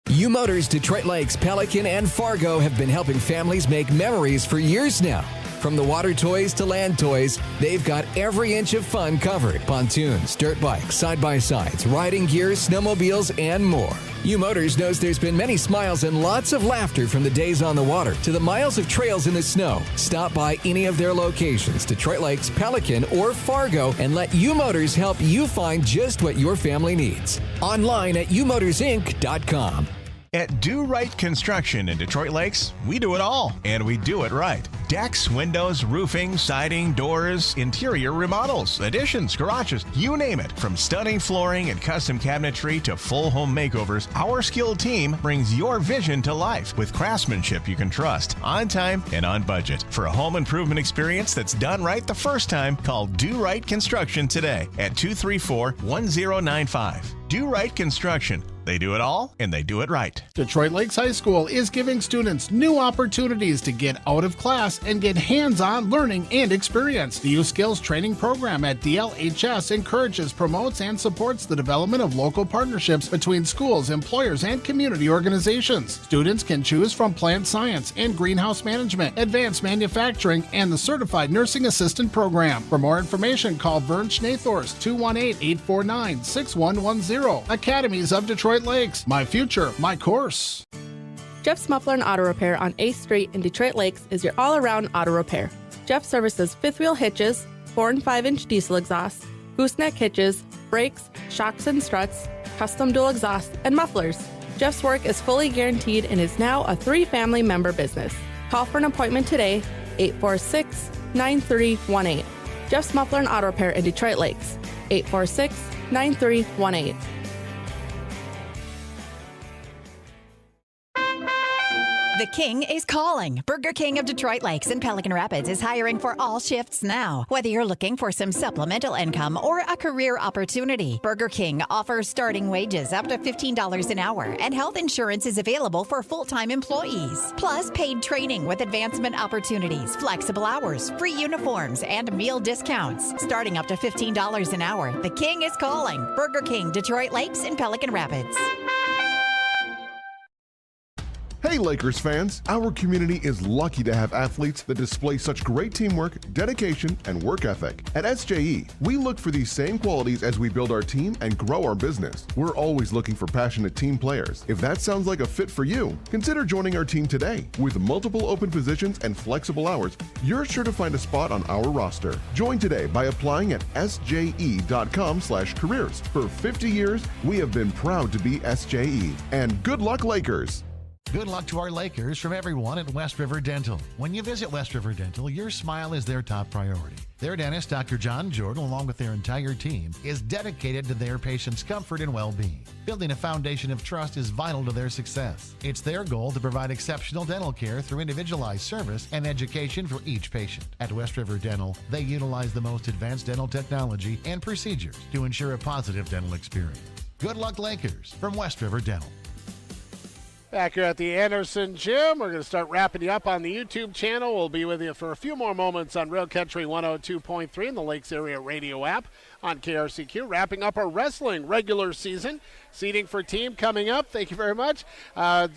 U Motors Detroit Lakes, Pelican, and Fargo have been helping families make memories for years now. From the water toys to land toys, they've got every inch of fun covered. Pontoons, dirt bikes, side-by-sides, riding gear, snowmobiles, and more. U Motors knows there's been many smiles and lots of laughter from the days on the water to the miles of trails in the snow. Stop by any of their locations, Detroit Lakes, Pelican, or Fargo, and let U Motors help you find just what your family needs. Online at umotorsinc.com. At Do Right Construction in Detroit Lakes, we do it all, and we do it right. Decks, windows, roofing, siding, doors, interior remodels, additions, garages, you name it. From stunning flooring and custom cabinetry to full home makeovers, our skilled team brings your vision to life with craftsmanship you can trust, on time and on budget. For a home improvement experience that's done right the first time, call Do Right Construction today at 234-1095. Do Right Construction. They do it all, and they do it right. Detroit Lakes High School is giving students new opportunities to get out of class and get hands-on learning and experience. The Youth Skills Training Program at DLHS encourages, promotes, and supports the development of local partnerships between schools, employers, and community organizations. Students can choose from plant science and greenhouse management, advanced manufacturing, and the Certified Nursing Assistant Program. For more information, call Vern Schnathorst, 218-849-6110. Academies of Detroit Lakes. My future, my course. Jeff's Muffler and Auto Repair on 8th Street in Detroit Lakes is your all-around auto repair. Jeff services fifth wheel hitches, 4 and 5-inch diesel exhausts, gooseneck hitches, brakes, shocks and struts, custom dual exhausts, and mufflers. Jeff's work is fully guaranteed and is now a 3-family member business. Call for an appointment today, 846-9318. Jeff's Muffler and Auto Repair in Detroit Lakes, 846-9318. The King is calling. Burger King of Detroit Lakes and Pelican Rapids is hiring for all shifts now. Whether you're looking for some supplemental income or a career opportunity, Burger King offers starting wages up to $15 an hour, and health insurance is available for full-time employees. Plus, paid training with advancement opportunities, flexible hours, free uniforms, and meal discounts. Starting up to $15 an hour, The King is calling. Burger King, Detroit Lakes and Pelican Rapids. Hey Lakers fans, our community is lucky to have athletes that display such great teamwork, dedication, and work ethic. At SJE, we look for these same qualities as we build our team and grow our business. We're always looking for passionate team players. If that sounds like a fit for you, consider joining our team today. With multiple open positions and flexible hours, you're sure to find a spot on our roster. Join today by applying at sje.com/careers. For 50 years, we have been proud to be SJE. And good luck, Lakers! Good luck to our Lakers from everyone at West River Dental. When you visit West River Dental, your smile is their top priority. Their dentist, Dr. John Jordan, along with their entire team, is dedicated to their patients' comfort and well-being. Building a foundation of trust is vital to their success. It's their goal to provide exceptional dental care through individualized service and education for each patient. At West River Dental, they utilize the most advanced dental technology and procedures to ensure a positive dental experience. Good luck, Lakers, from West River Dental. Back here at the Anderson Gym, we're going to start wrapping you up on the YouTube channel. We'll be with you for a few more moments on Real Country 102.3 and the Lakes Area Radio app on KRCQ. Wrapping up our wrestling regular season. Seating for team coming up. Thank you very much.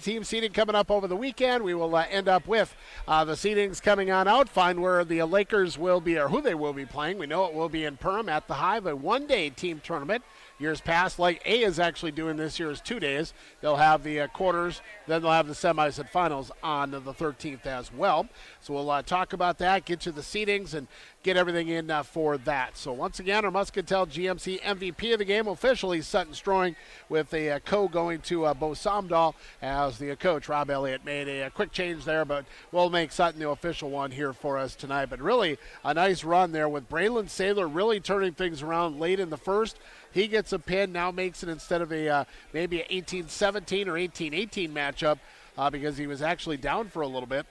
Team seating coming up over the weekend. We will end up with the seatings coming on out. Find where the Lakers will be or who they will be playing. We know it will be in Perham at the Hive, a one-day team tournament. Years past, like A is actually doing this year, is 2 days. They'll have the quarters, then they'll have the semis and finals on the 13th as well. So we'll talk about that, get to the seedings, and get everything in for that. So once again, our Muscatel GMC MVP of the game, officially Sutton Strowing, with a going to Bo Somdahl as the coach. Rob Elliott made a quick change there, but we'll make Sutton the official one here for us tonight. But really a nice run there with Braylon Saylor really turning things around late in the first. He gets a pin, now makes it instead of a maybe an 18-17 or 18-18 matchup because he was actually down for a little bit.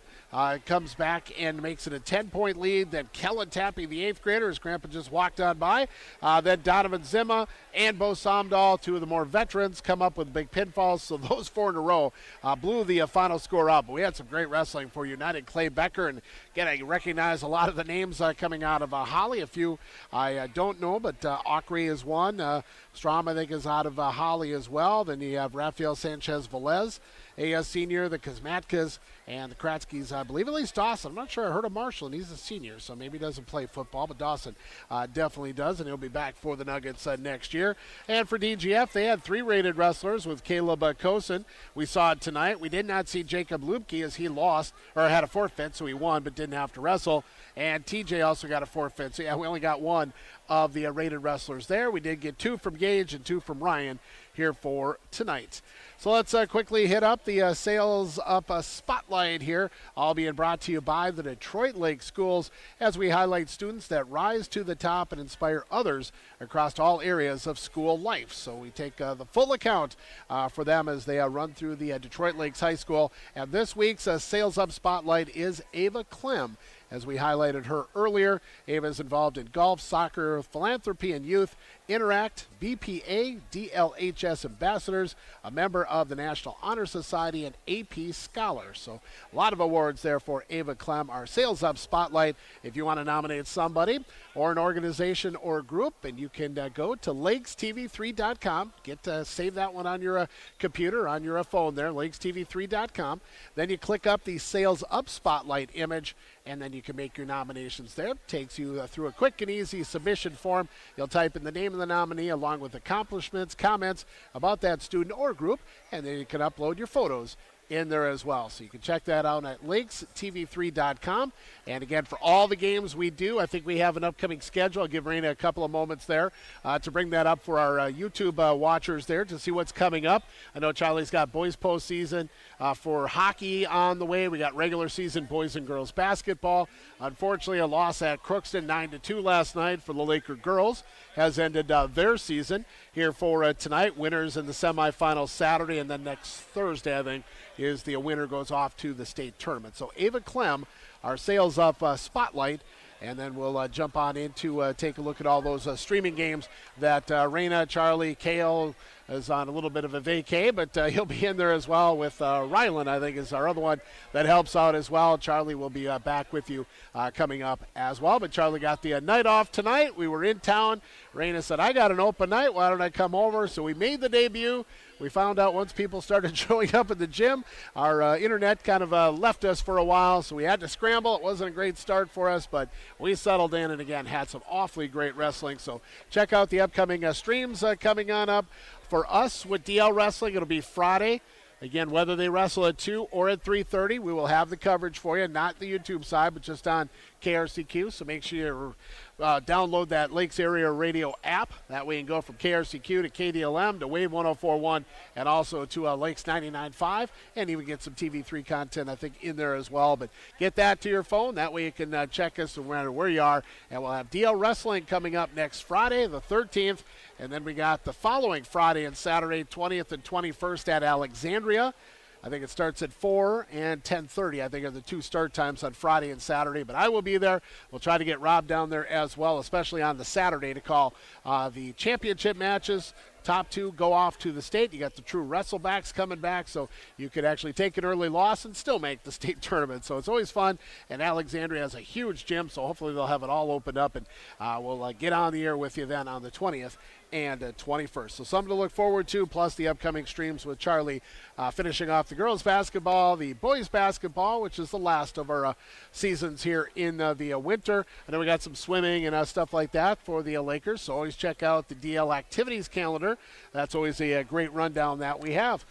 Comes back and makes it a 10-point lead. Then Kellen Tappy, the 8th grader, his grandpa just walked on by. Then Donovan Zimma and Bo Somdahl, two of the more veterans, come up with big pinfalls. So those 4 in a row blew the final score up. But we had some great wrestling for United. Clay Becker, and again, I recognize a lot of the names coming out of Holly. A few I don't know, but Ockrey is one. Strom, I think, is out of Holly as well. Then you have Rafael Sanchez-Velez, a senior, the Kazmatkas, And the Kratskys, I believe at least Dawson. I'm not sure. I heard of Marshall, and he's a senior, so maybe he doesn't play football, but Dawson definitely does, and he'll be back for the Nuggets next year. And for DGF, they had 3 rated wrestlers with Caleb Kosen. We saw it tonight. We did not see Jacob Lubke as he lost, or had a forfeit, so he won, but didn't have to wrestle. And TJ also got a forfeit, so yeah, we only got 1 of the rated wrestlers there. We did get 2 from Gage and 2 from Ryan here for tonight. So let's quickly hit up the Sales Up Spotlight here, all being brought to you by the Detroit Lake Schools as we highlight students that rise to the top and inspire others across all areas of school life. So we take the full account for them as they run through the Detroit Lakes High School. And this week's Sales Up Spotlight is Ava Clem. As we highlighted her earlier, Ava is involved in golf, soccer, philanthropy, and youth, Interact, BPA, DLHS ambassadors, a member of the National Honor Society, and AP Scholar. So a lot of awards there for Ava Clem, our Sales Up Spotlight. If you want to nominate somebody or an organization or a group, and you can go to lakestv3.com. Save that one on your computer, on your phone there, lakestv3.com. Then you click up the Sales Up Spotlight image, and then you can make your nominations there. It takes you through a quick and easy submission form. You'll type in the name of the nominee along with accomplishments, comments about that student or group, and then you can upload your photos in there as well. So you can check that out at lakestv3.com. And again, for all the games we do, I think we have an upcoming schedule. I'll give Raina a couple of moments there to bring that up for our YouTube watchers there to see what's coming up. I know Charlie's got boys postseason for hockey on the way. We got regular season boys and girls basketball. Unfortunately, a loss at Crookston 9-2 last night for the Laker girls has ended their season here for tonight. Winners in the semifinals Saturday, and then next Thursday, I think, is the winner goes off to the state tournament. So Ava Clem, our Sales Up Spotlight, and then we'll jump on into take a look at all those streaming games that Raina, Charlie, Kale is on a little bit of a vacay, but he'll be in there as well with Rylan, I think, is our other one that helps out as well. Charlie will be back with you coming up as well. But Charlie got the night off tonight. We were in town. Raina said, I got an open night. Why don't I come over? So we made the debut. We found out once people started showing up at the gym, our internet kind of left us for a while, so we had to scramble. It wasn't a great start for us, but we settled in and, again, had some awfully great wrestling. So check out the upcoming streams coming on up. For us with DL Wrestling, it'll be Friday. Again, whether they wrestle at 2 or at 3:30, we will have the coverage for you, not the YouTube side, but just on KRCQ. So make sure you download that Lakes Area Radio app. That way you can go from KRCQ to KDLM to Wave 104.1 and also to Lakes 99.5, and even get some TV3 content, I think, in there as well. But get that to your phone. That way you can check us no matter where you are. And we'll have DL Wrestling coming up next Friday, the 13th. And then we got the following Friday and Saturday, 20th and 21st at Alexandria. I think it starts at 4 and 10:30, I think, are the 2 start times on Friday and Saturday. But I will be there. We'll try to get Rob down there as well, especially on the Saturday to call the championship matches. Top 2 go off to the state. You got the true wrestlebacks coming back, so you could actually take an early loss and still make the state tournament. So it's always fun, and Alexandria has a huge gym, so hopefully they'll have it all opened up, and we'll get on the air with you then on the 20th and 21st. So something to look forward to, plus the upcoming streams with Charlie finishing off the girls basketball, the boys basketball, which is the last of our seasons here in the winter. I know we got some swimming and stuff like that for the Lakers, so always check out the DL activities calendar. That's always a great rundown that we have.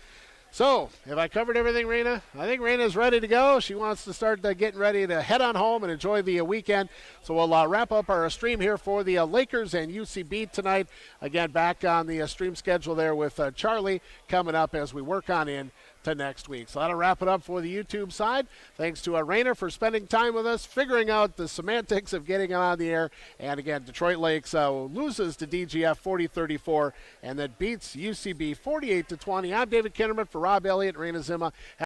So, have I covered everything, Raina? I think Raina's ready to go. She wants to start getting ready to head on home and enjoy the weekend. So we'll wrap up our stream here for the Lakers and UCB tonight. Again, back on the stream schedule there with Charlie coming up as we work on in to next week. So that'll wrap it up for the YouTube side. Thanks to Raina for spending time with us, figuring out the semantics of getting on the air. And again, Detroit Lakes loses to DGF 40-34 and then beats UCB 48-20. I'm David Kinnerman for Rob Elliott and Raina Zima.